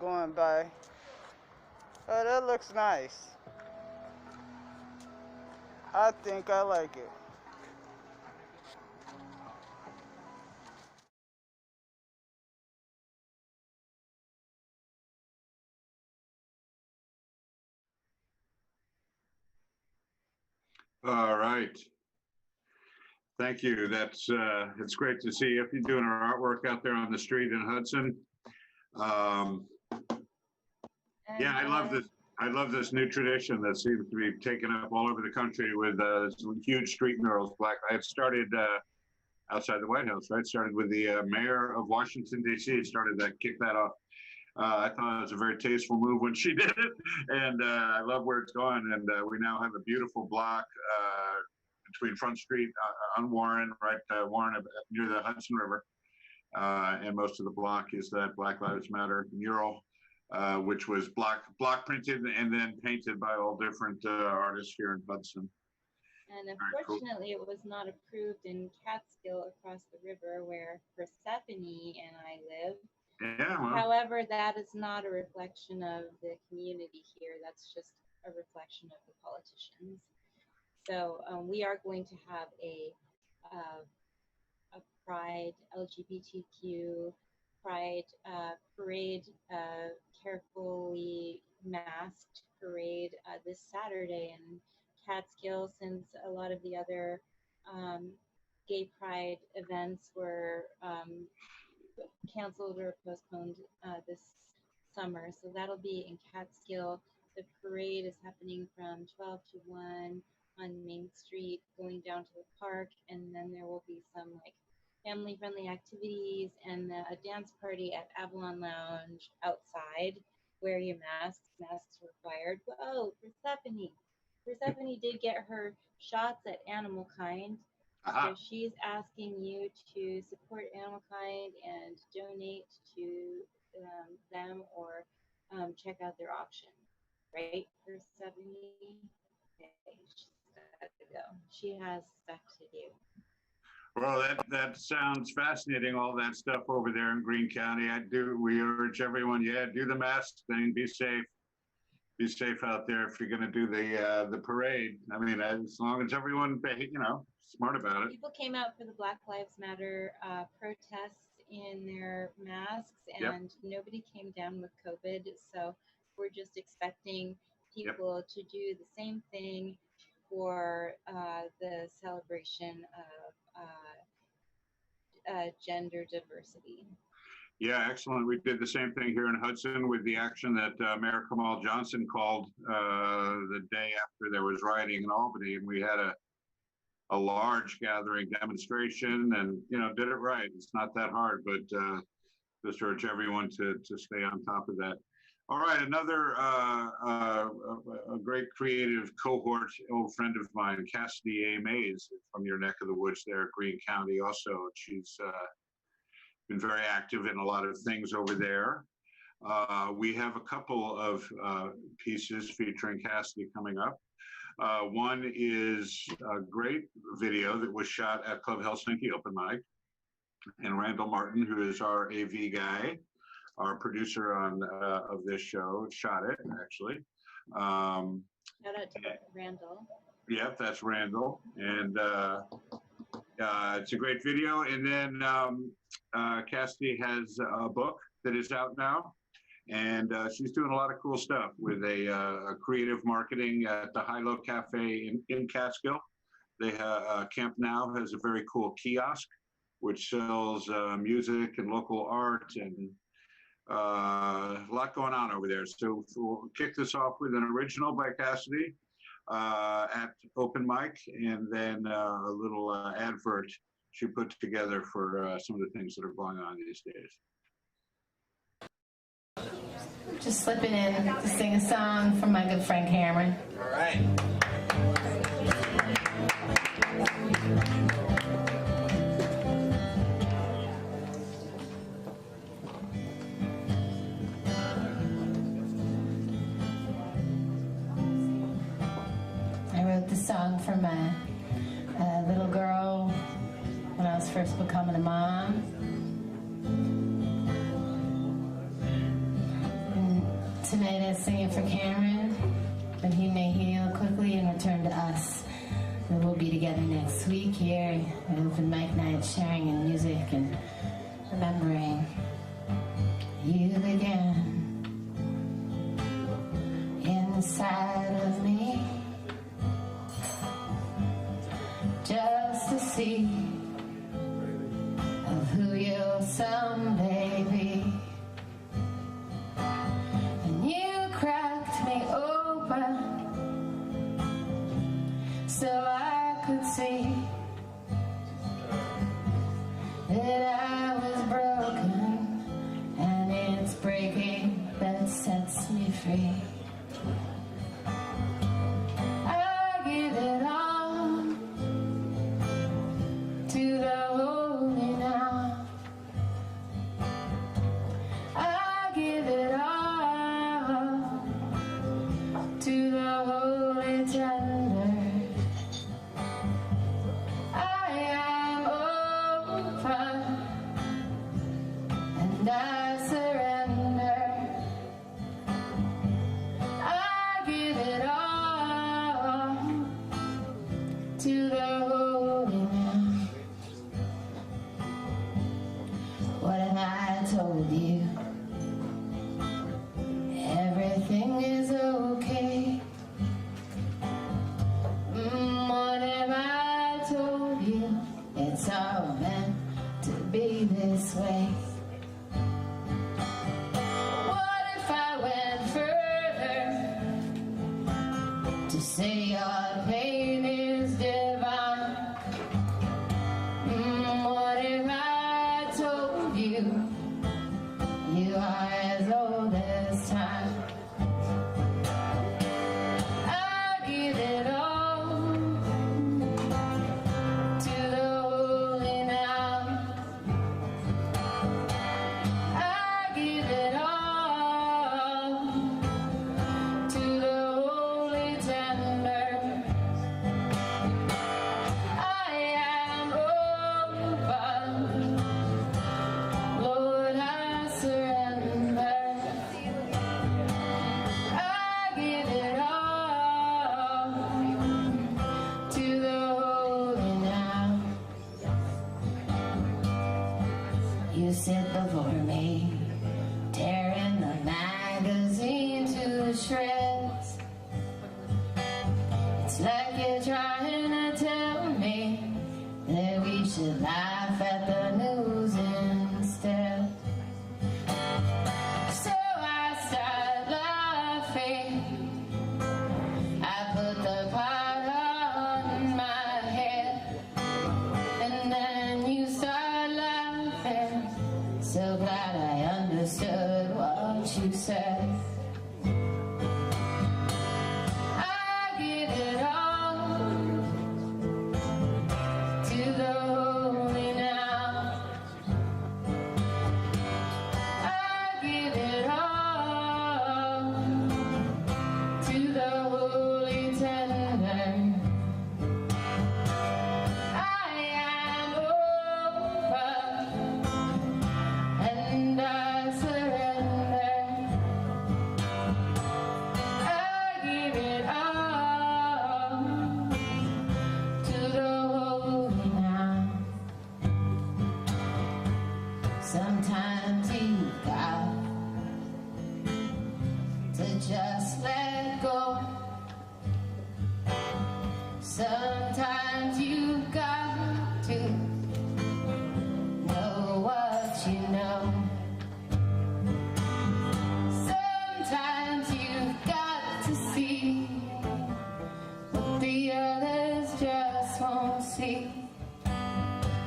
going by. Oh, that looks nice. I think I like it. All right. Thank you. That's it's great to see if you're doing our artwork out there on the street in Hudson. Yeah, I love this. I love this new tradition that seems to be taken up all over the country with some huge street murals. It started outside the White House, right? Started with the mayor of Washington, D.C. Started that, kicked that off. I thought it was a very tasteful move when she did it, and I love where it's going. And we now have a beautiful block between Front Street on Warren, right? Warren near the Hudson River, and most of the block is that Black Lives Matter mural, which was block printed and then painted by all different artists here in Hudson. And unfortunately, it was not approved in Catskill across the river where Persephone and I live. Yeah, well. However, that is not a reflection of the community here. That's just a reflection of the politicians. So we are going to have a Pride LGBTQ Pride parade, carefully masked parade this Saturday in Catskill, since a lot of the other gay pride events were canceled or postponed this summer. So that'll be in Catskill. The parade is happening from 12 to 1 on Main Street, going down to the park, and then there will be some like family-friendly activities and a dance party at Avalon Lounge outside. Wear your masks. Masks required. Oh, Persephone. Persephone did get her shots at Animal Kind. So she's asking you to support Animal Kind and donate to them or check out their auction. Right, Persephone? Okay, she's got to go. She has stuff to do. Well, that sounds fascinating, all that stuff over there in Greene County. We urge everyone, do the mask thing, be safe. Be safe out there if you're going to do the parade. I mean, as long as everyone, smart about it. People came out for the Black Lives Matter protests in their masks, and nobody came down with COVID. So we're just expecting people to do the same thing for the celebration of gender diversity. Yeah, excellent. We did the same thing here in Hudson with the action that Mayor Kamal Johnson called the day after there was rioting in Albany, and we had a large gathering demonstration, and did it right. It's not that hard, but just urge everyone to stay on top of that. All right, another a great creative cohort, old friend of mine, Cassidy A. Mays from your neck of the woods there, Greene County. Also, she's been very active in a lot of things over there. We have a couple of pieces featuring Cassidy coming up. One is a great video that was shot at Club Helsinki Open Mic. And Randall Martin, who is our AV guy, our producer of this show, shot it, actually. Shout out to Randall. Yep, that's Randall. And it's a great video. And then Cassidy has a book that is out now. And she's doing a lot of cool stuff with a creative marketing at the High Low Cafe in Catskill. They Camp Now has a very cool kiosk, which sells music and local art and a lot going on over there. So we'll kick this off with an original by Cassidy at Open Mic, and then a little advert she put together for some of the things that are going on these days. Just slipping in to sing a song from my good friend Cameron. All right. I wrote this song for my little girl when I was first becoming a mom. Tonight I sing it for Cameron, that he may heal quickly and return to us. And we'll be together next week here at Open Mic Night, sharing in music and remembering you again. Inside of me, just to see of who you'll someday be. You cracked me open so I could see that I was broken, and it's breaking that sets me free. I give it all to the holy now. I give it all to the holy tender. I am open and I surrender. I give it all to the holy now. What have I told you? Everything is okay. What have I told you? It's all meant to be this way. What if I went further to say your pain is divine? What if I told you you are as old as time? I give it all to the holy now. you sit before me, tearing the magazine to shreds. It's like you're trying to tell me that we should laugh at the news instead. So I start laughing. I put the pot on my head, and then you start laughing. So glad I understood what you said. I give it all to the holy now. I give it all to the holy tender. I am open and I surrender. I give it all to the holy now. Sometimes you got to just let go. Sometimes you got to know what you know. Sometimes you've got to see what the others just won't see.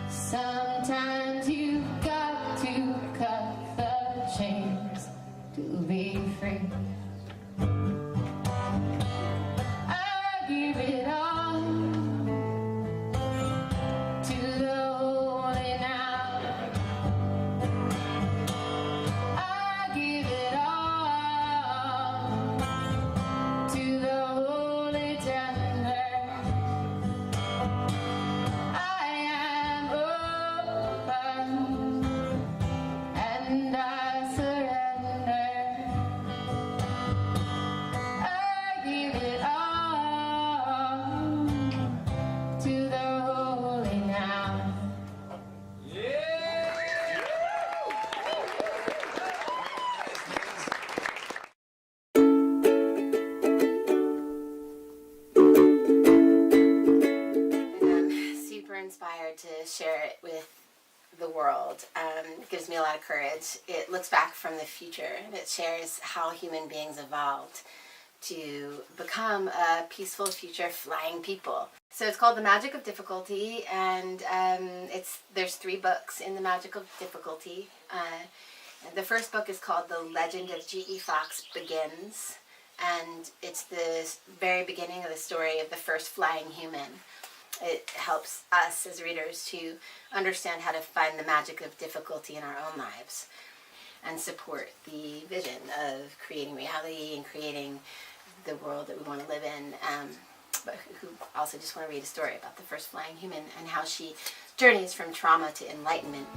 Sometimes you've got to cut the chains to be free. I give it all to the holy now. I give it all to the holy tender. I am open and I surrender. I give it all to the holy now. I'm super inspired to share it with the world. It gives me a lot of courage. It looks back from the future and it shares how human beings evolved to become a peaceful future flying people. So it's called The Magic of Difficulty, and there's 3 books in The Magic of Difficulty. The first book is called The Legend of G.E. Fox Begins, and it's the very beginning of the story of the first flying human. It helps us as readers to understand how to find the magic of difficulty in our own lives and support the vision of creating reality and creating the world that we want to live in, but who also just want to read a story about the first flying human and how she journeys from trauma to enlightenment.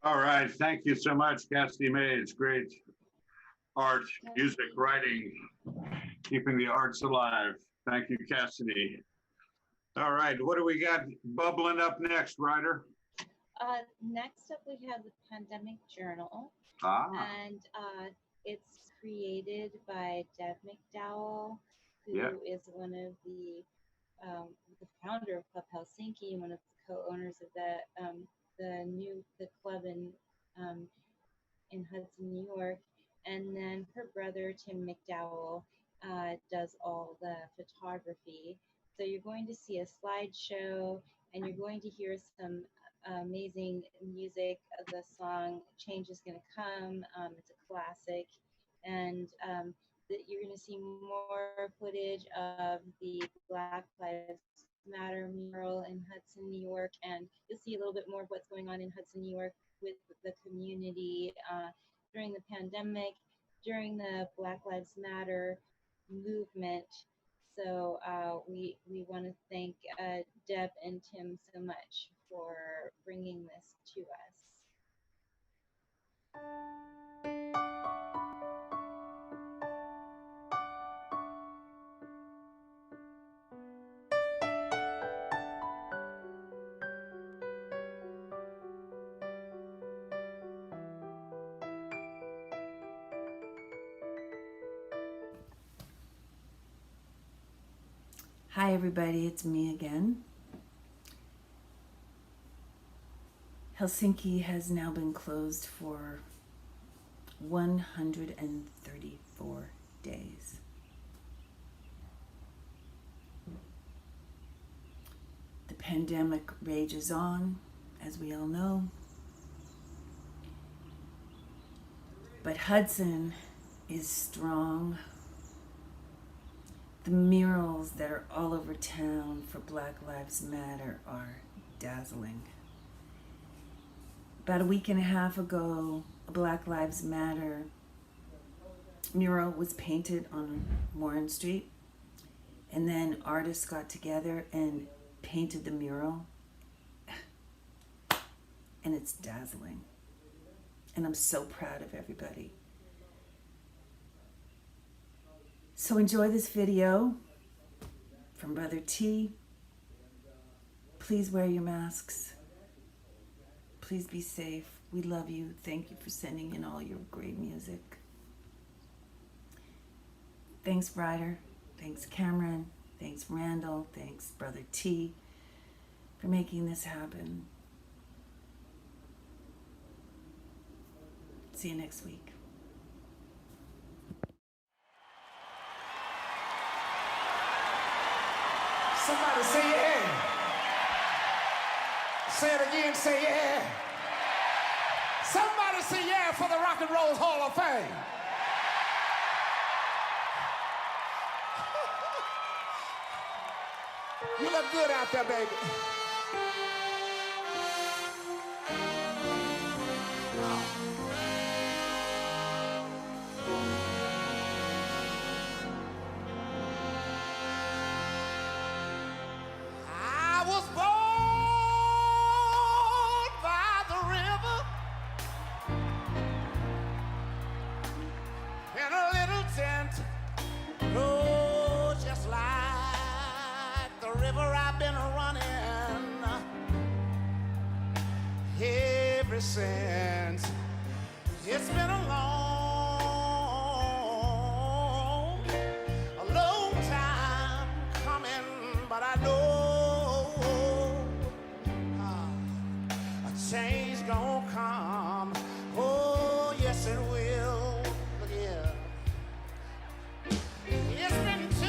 All right, thank you so much, Cassidy May. It's great art, music, writing, keeping the arts alive. Thank you, Cassidy. All right, what do we got bubbling up next, Ryder? Next up, we have the Pandemic Journal, and it's created by Deb McDowell, who is one of the founder of Club Helsinki and one of the co-owners of the club in Hudson, New York. And then her brother, Tim McDowell, does all the photography. So you're going to see a slideshow and you're going to hear some amazing music. The song Change is Gonna Come. It's a classic. And you're going to see more footage of the Black Lives Matter mural in Hudson, New York. And you'll see a little bit more of what's going on in Hudson, New York with the community during the pandemic, during the Black Lives Matter movement. So we want to thank Deb and Tim so much for bringing this to us. Hi everybody, it's me again. Helsinki has now been closed for 134 days. The pandemic rages on, as we all know. But Hudson is strong. The murals that are all over town for Black Lives Matter are dazzling. About a week and a half ago, a Black Lives Matter mural was painted on Warren Street, and then artists got together and painted the mural, and it's dazzling. And I'm so proud of everybody. So enjoy this video from Brother T. Please wear your masks. Please be safe. We love you. Thank you for sending in all your great music. Thanks, Ryder. Thanks, Cameron. Thanks, Randall. Thanks, Brother T, for making this happen. See you next week. Somebody say yeah. Say it again, say yeah. Somebody say yeah for the Rock and Roll Hall of Fame. You look good out there, baby. Since it's been a long time coming, but I know a change gonna come. Oh, yes it will. Look here. It's been too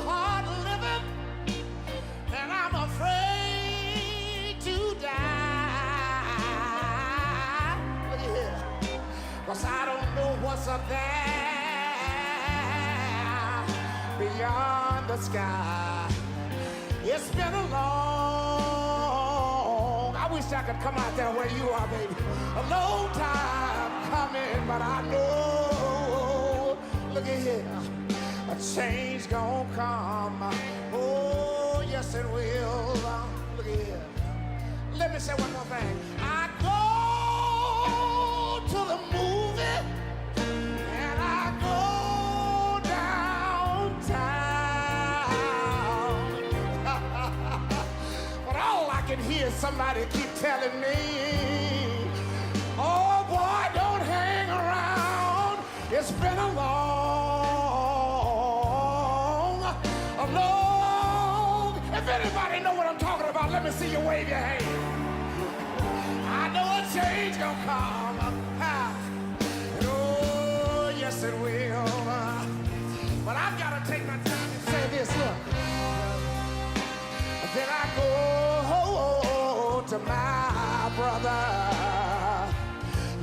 hard living, and I'm afraid to die. 'Cause I don't know what's up there beyond the sky. It's been a long, I wish I could come out there where you are, baby. A long time coming, but I know, look at here, a change gonna come. Oh, yes it will. Look at here. Let me say one more thing. I go to the movie and I go downtown. But all I can hear is somebody keep telling me, oh boy, don't hang around. It's been a long. If anybody know what I'm talking about, let me see you wave your hand. I know a change gonna come. Oh, yes it will. But I've got to take my time and say this, look. Then I go to my brother.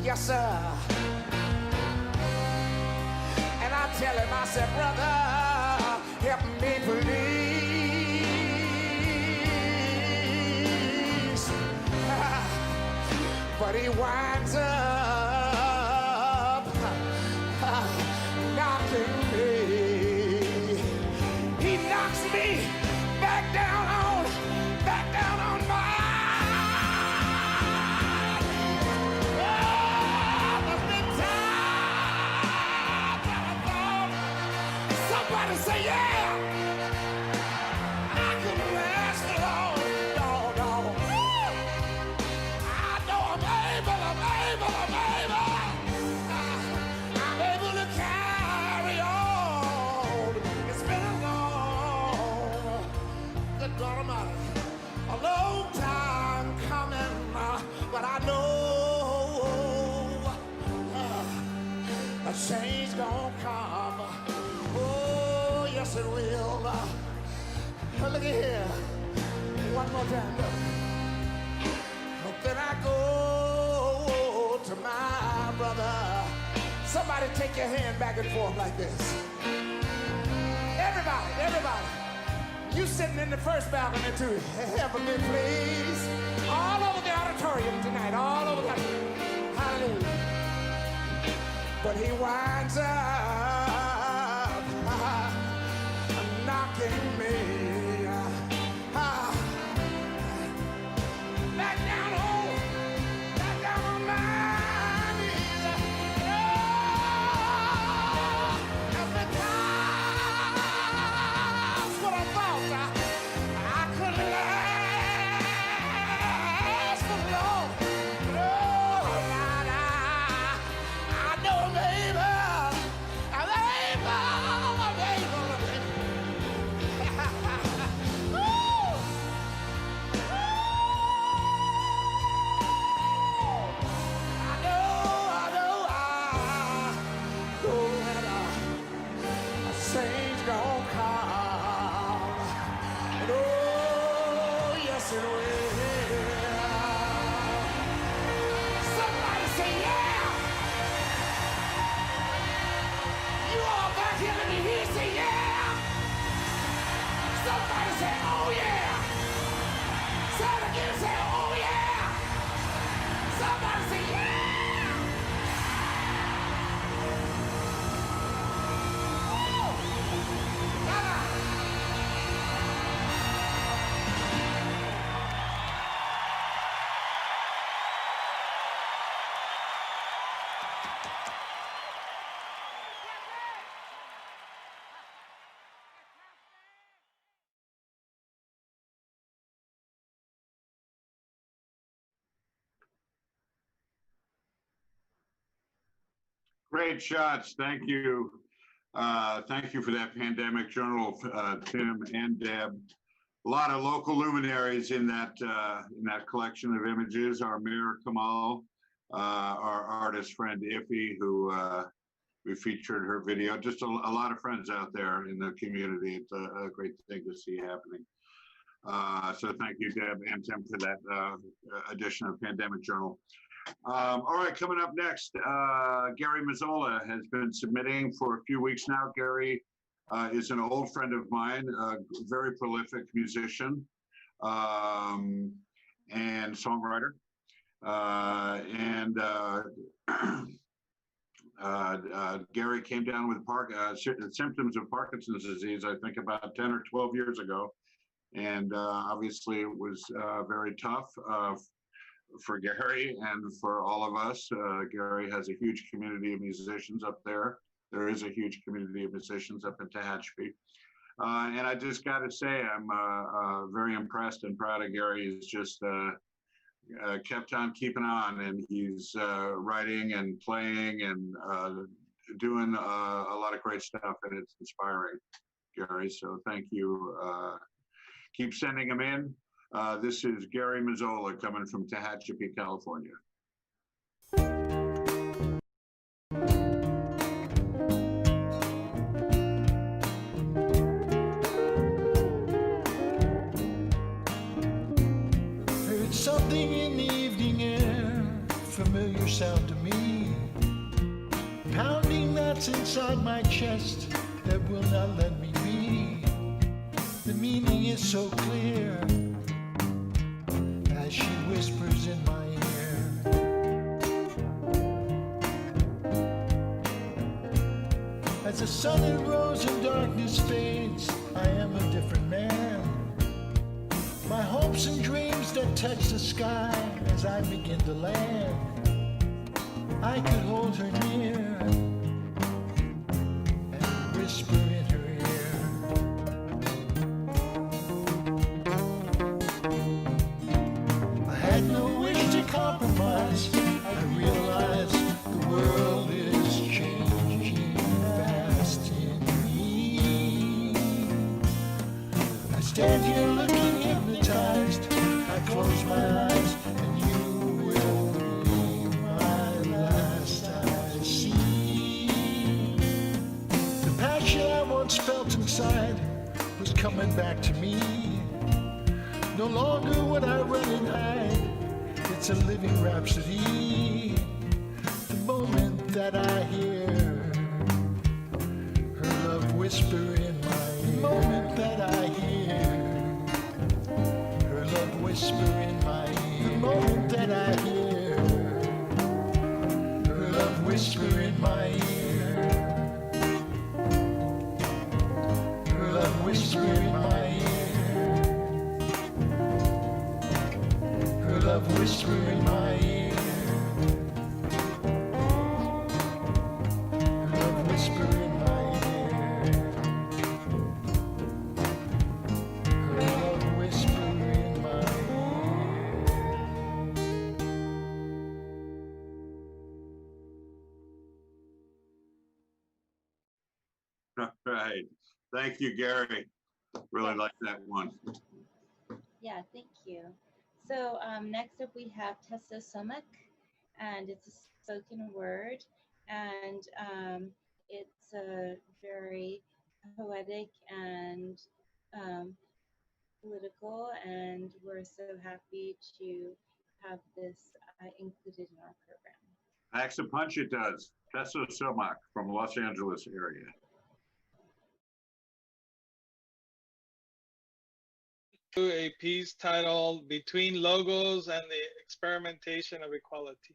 Yes, sir. And I tell him, I said, brother, help me please. But he winds up knocking me. He knocks me back down a change gonna come. Oh, yes it will. Look at here. One more time, look. Then I go to my brother. Somebody take your hand back and forth like this. Everybody, everybody. You sitting in the first balcony too. Help me, please. All over the auditorium tonight. All over the hallelujah. But he winds up knocking me back down on my knees. Oh, every time's what I thought I couldn't last for long. Oh, I know I'm able. I'm able. Change gonna come. And oh, yes it will. Somebody say yeah. You all back here, let me hear you say yeah. Somebody say oh yeah. Say it again, say oh yeah. Somebody say yeah. Great shots. Thank you. Thank you for that pandemic journal, Tim and Deb. A lot of local luminaries in that collection of images. Our Mayor Kamal, our artist friend Iffy, who we featured her video. Just a lot of friends out there in the community. It's a great thing to see happening. So thank you, Deb and Tim, for that edition of Pandemic Journal. All right, coming up next, Gary Mazzola has been submitting for a few weeks now. Gary is an old friend of mine, a very prolific musician and songwriter. Gary came down with symptoms of Parkinson's disease, I think about 10 or 12 years ago. And obviously it was very tough for Gary and for all of us. Gary has a huge community of musicians up there. There is a huge community of musicians up in Tehachapi. And I just got to say, I'm very impressed and proud of Gary. He's just kept on keeping on, and he's writing and playing and doing a lot of great stuff, and it's inspiring, Gary. So thank you. Keep sending them in. This is Gary Mazzola coming from Tehachapi, California. Heard something in the evening air, familiar sound to me, pounding that's inside my chest that will not let me be. The meaning is so clear as she whispers in my ear. As the sun that rose and darkness fades, I am a different man. My hopes and dreams that touch the sky as I begin to land. I could hold her near and whisper in her compromise. I realize the world is changing fast in me. I stand here looking hypnotized. I close my eyes and you will be my last I see. coming back to me. No longer would I run and hide. It's a living rhapsody. The moment that I hear her love whisper in my ear. The moment that I hear her love whisper in my ear. The moment that I hear her love whisper in my ear. Her love whisper in my ear. Her love whisper in my ear. Her love whisper in my ear. Her love whisper in my All right. Thank you, Gary. Really like that one. Yeah, thank you. So next up we have Tessa Somak, and it's a spoken word, and it's a very poetic and political, and we're so happy to have this included in our program. Packs a punch it does. Tessa Somak from Los Angeles area. A piece titled Between Logos and the Experimentation of Equality.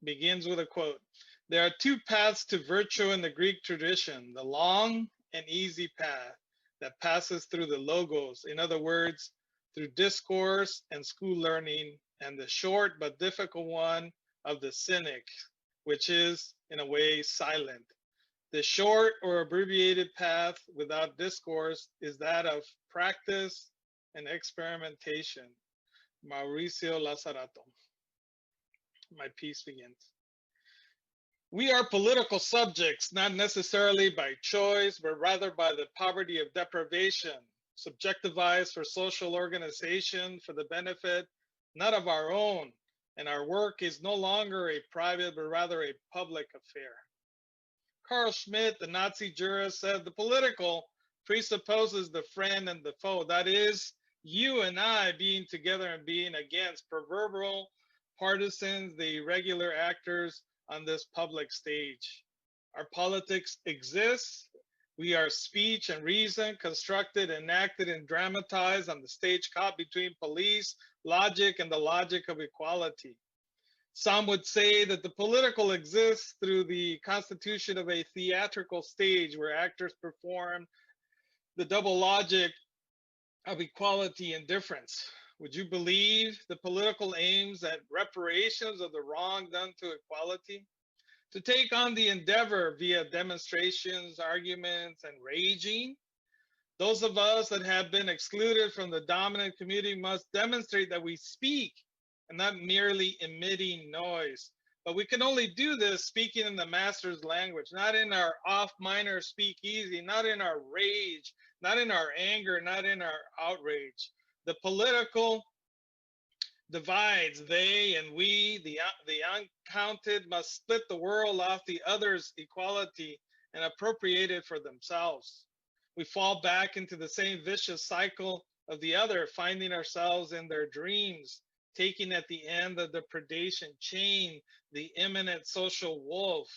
Begins with a quote. There are two paths to virtue in the Greek tradition, the long and easy path that passes through the logos, in other words, through discourse and school learning, and the short but difficult one of the cynic, which is, in a way, silent. The short or abbreviated path without discourse is that of practice and experimentation. Mauricio Lazzarato. My piece begins. We are political subjects, not necessarily by choice, but rather by the poverty of deprivation, subjectivized for social organization for the benefit not of our own, and our work is no longer a private, but rather a public affair. Carl Schmitt, the Nazi jurist, said the political presupposes the friend and the foe. That is, you and I being together and being against proverbial partisans, the irregular actors on this public stage. Our politics exists. We are speech and reason constructed, enacted, and dramatized on the stage caught between police, logic, and the logic of equality. Some would say that the political exists through the constitution of a theatrical stage where actors perform the double logic of equality and difference. Would you believe the political aims at reparations of the wrong done to equality? To take on the endeavor via demonstrations, arguments, and raging? Those of us that have been excluded from the dominant community must demonstrate that we speak and not merely emitting noise. But we can only do this speaking in the master's language, not in our off minor speakeasy, not in our rage, not in our anger, not in our outrage. The political divides, they and we, the uncounted, must split the world off the other's equality and appropriate it for themselves. We fall back into the same vicious cycle of the other, finding ourselves in their dreams, taking at the end of the predation chain the imminent social wolf.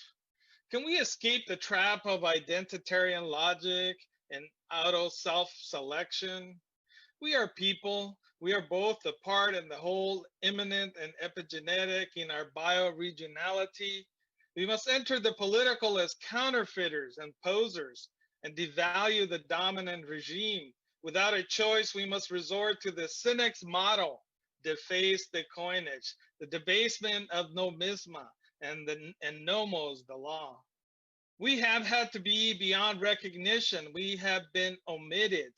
Can we escape the trap of identitarian logic and auto self-selection? We are people. We are both the part and the whole, immanent and epigenetic in our bioregionality. We must enter the political as counterfeiters and posers and devalue the dominant regime. Without a choice, we must resort to the cynic's model, deface the coinage, the debasement of nomisma, and nomos, the law. We have had to be beyond recognition. We have been omitted.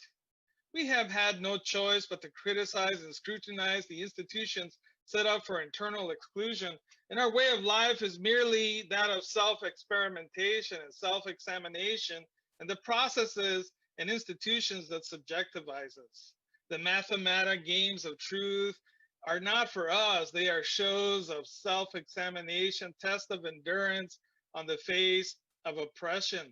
We have had no choice but to criticize and scrutinize the institutions set up for internal exclusion, and our way of life is merely that of self-experimentation and self-examination and the processes and institutions that subjectivize us. The mathematic games of truth are not for us. They are shows of self-examination, tests of endurance on the face of oppression.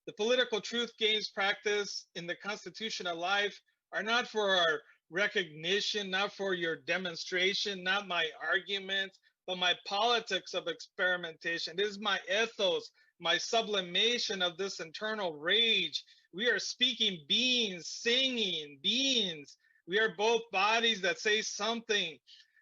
The political truth games practiced in the constitutional life are not for our recognition, not for your demonstration, not my arguments, but my politics of experimentation. This is my ethos, my sublimation of this internal rage. We are speaking beings, singing beings. We are both bodies that say something,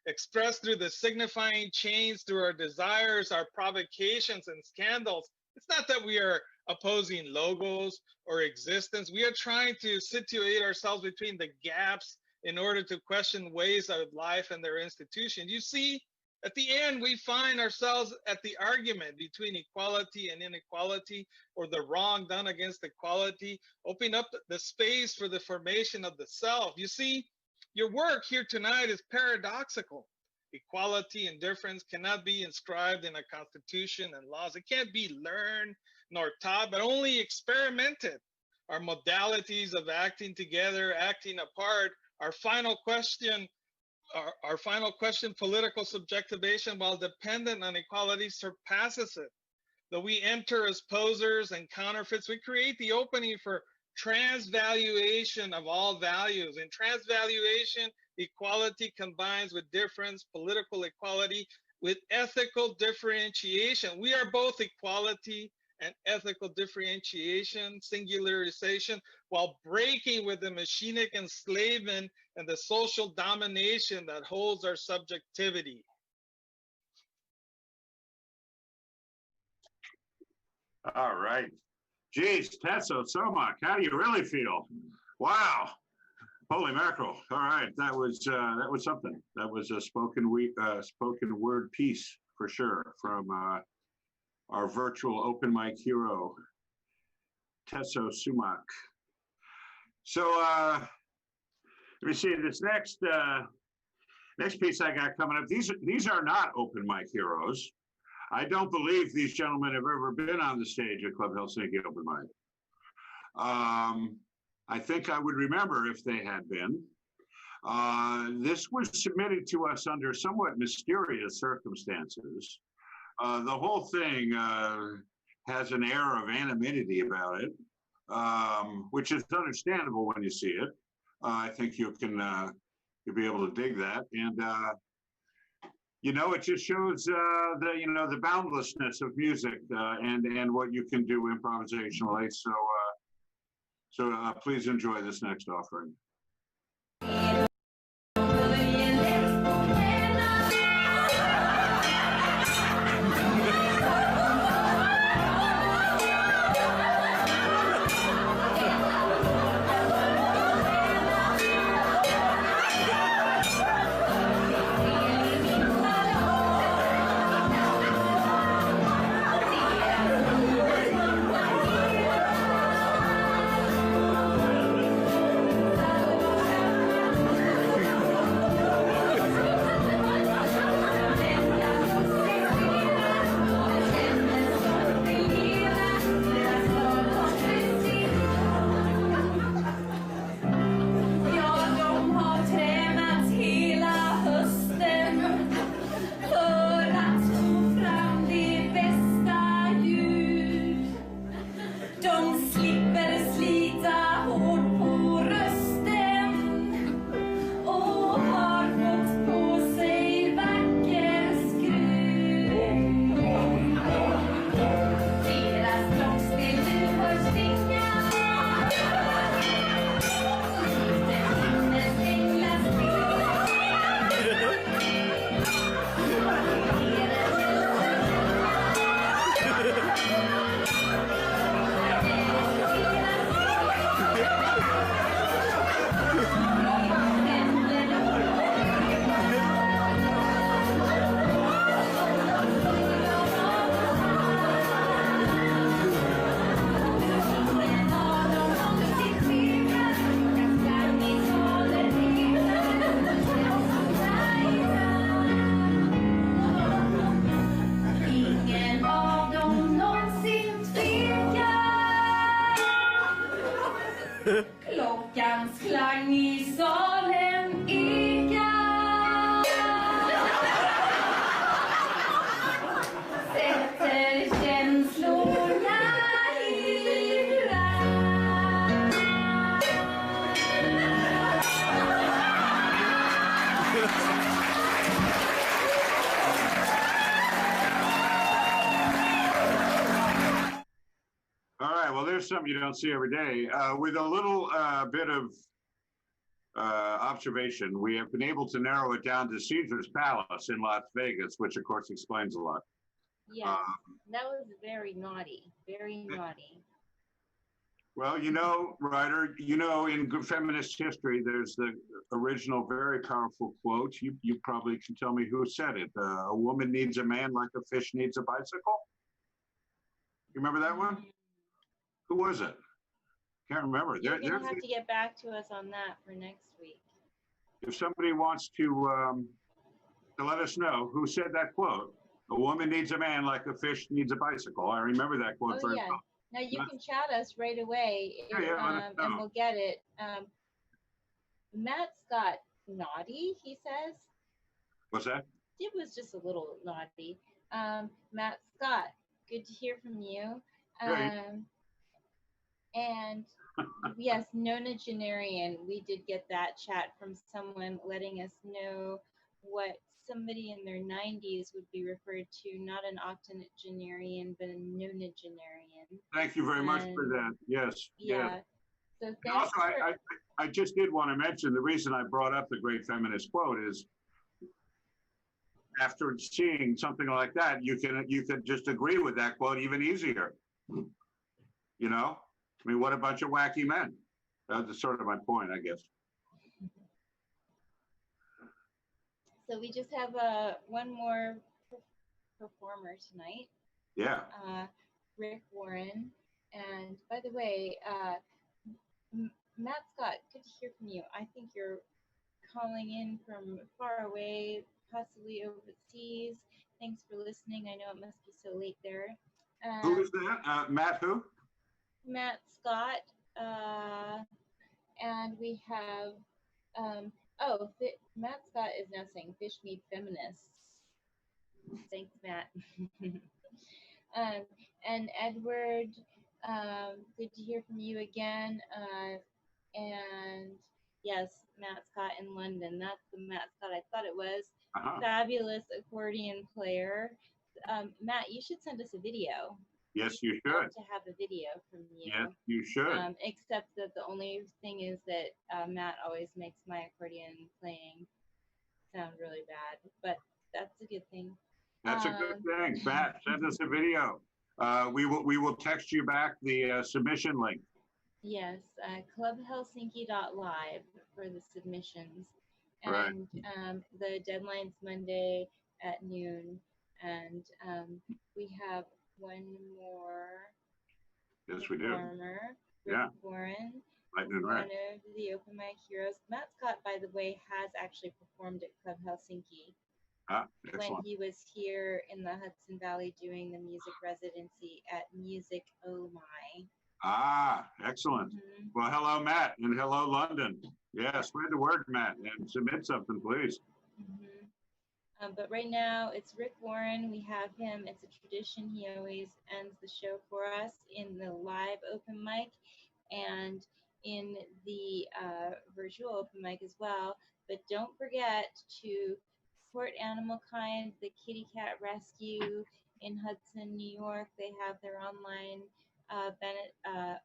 expressed through the signifying chains, through our desires, our provocations and scandals. It's not that we are opposing logos or existence. We are trying to situate ourselves between the gaps in order to question ways of life and their institutions. You see, at the end, we find ourselves at the argument between equality and inequality, or the wrong done against equality, opening up the space for the formation of the self. You see, your work here tonight is paradoxical. Equality and difference cannot be inscribed in a constitution and laws. It can't be learned nor taught, but only experimented. Our modalities of acting together, acting apart, our final question, political subjectivation, while dependent on equality, surpasses it. Though we enter as posers and counterfeits, we create the opening for transvaluation of all values. In transvaluation, equality combines with difference, political equality, with ethical differentiation. We are both equality and ethical differentiation, singularization, while breaking with the machinic enslavement and the social domination that holds our subjectivity. All right. Geez, Tetsu Somak, how do you really feel? Wow. Holy mackerel. All right. That was something. That was a spoken word piece for sure from our virtual open mic hero, Tetsu Somak. So let me see this next piece I got coming up. These are not open mic heroes. I don't believe these gentlemen have ever been on the stage at Club Helsinki Open Mic. I think I would remember if they had been. This was submitted to us under somewhat mysterious circumstances. The whole thing has an air of anonymity about it, which is understandable when you see it. I think you'll be able to dig that, and it just shows the boundlessness of music and what you can do improvisationally. So please enjoy this next offering. Thank you. here's something you don't see every day. With a little bit of observation, we have been able to narrow it down to Caesar's Palace in Las Vegas, which of course explains a lot. Yes, that was very naughty, very naughty. Well, you know, Ryder, you know, in good feminist history, there's the original very powerful quote. You probably can tell me who said it. A woman needs a man like a fish needs a bicycle. You remember that one? Who was it? Can't remember. You're going to have to get back to us on that for next week. If somebody wants to let us know who said that quote, a woman needs a man like a fish needs a bicycle. I remember that quote very well. Now you can chat us right away, and we'll get it. Matt Scott, naughty, he says. What's that? It was just a little naughty. Matt Scott, good to hear from you. And yes, nonagenarian, we did get that chat from someone letting us know what somebody in their 90s would be referred to, not an octogenarian, but a nonagenarian. Thank you very much for that. Yes. Yeah. So thanks. Also, I just did want to mention the reason I brought up the great feminist quote is after seeing something like that, you can just agree with that quote even easier. You know, I mean, what a bunch of wacky men. That's sort of my point, I guess. So we just have one more performer tonight. Yeah. Rick Warren. And by the way, Matt Scott, good to hear from you. I think you're calling in from far away, possibly overseas. Thanks for listening. I know it must be so late there. Who is that? Matt who? Matt Scott. And we have, Matt Scott is now saying fish need feminists. Thanks, Matt. And Edward, good to hear from you again. And yes, Matt Scott in London. That's the Matt Scott I thought it was. Fabulous accordion player. Matt, you should send us a video. Yes, you should. I'd love to have a video from you. Yes, you should. Except that the only thing is that Matt always makes my accordion playing sound really bad, but that's a good thing. That's a good thing. Matt, send us a video. We will text you back the submission link. Yes, clubhelsinki.live for the submissions. Right. And the deadline's Monday at noon. And we have one more performer, Rick Warren, one of the open mic heroes. Matt Scott, by the way, has actually performed at Club Helsinki when he was here in the Hudson Valley doing the music residency at Music Oh My. Ah, excellent. Well, hello, Matt, and hello, London. Yeah, spread the word, Matt, and submit something, please. But right now, it's Rick Warren. We have him. It's a tradition. He always ends the show for us in the live open mic and in the virtual open mic as well. But don't forget to support Animal Kind, the Kitty Cat Rescue in Hudson, New York. They have their online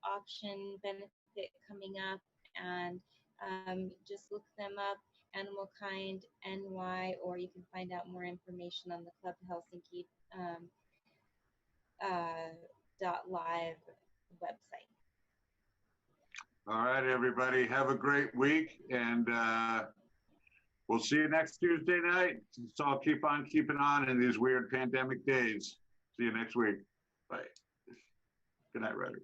auction benefit coming up, and just look them up, Animal Kind NY, or you can find out more information on the Club Helsinki .live website. All right, everybody, have a great week, and we'll see you next Tuesday night. So I'll keep on keeping on in these weird pandemic days. See you next week. Bye. Good night, Ryder.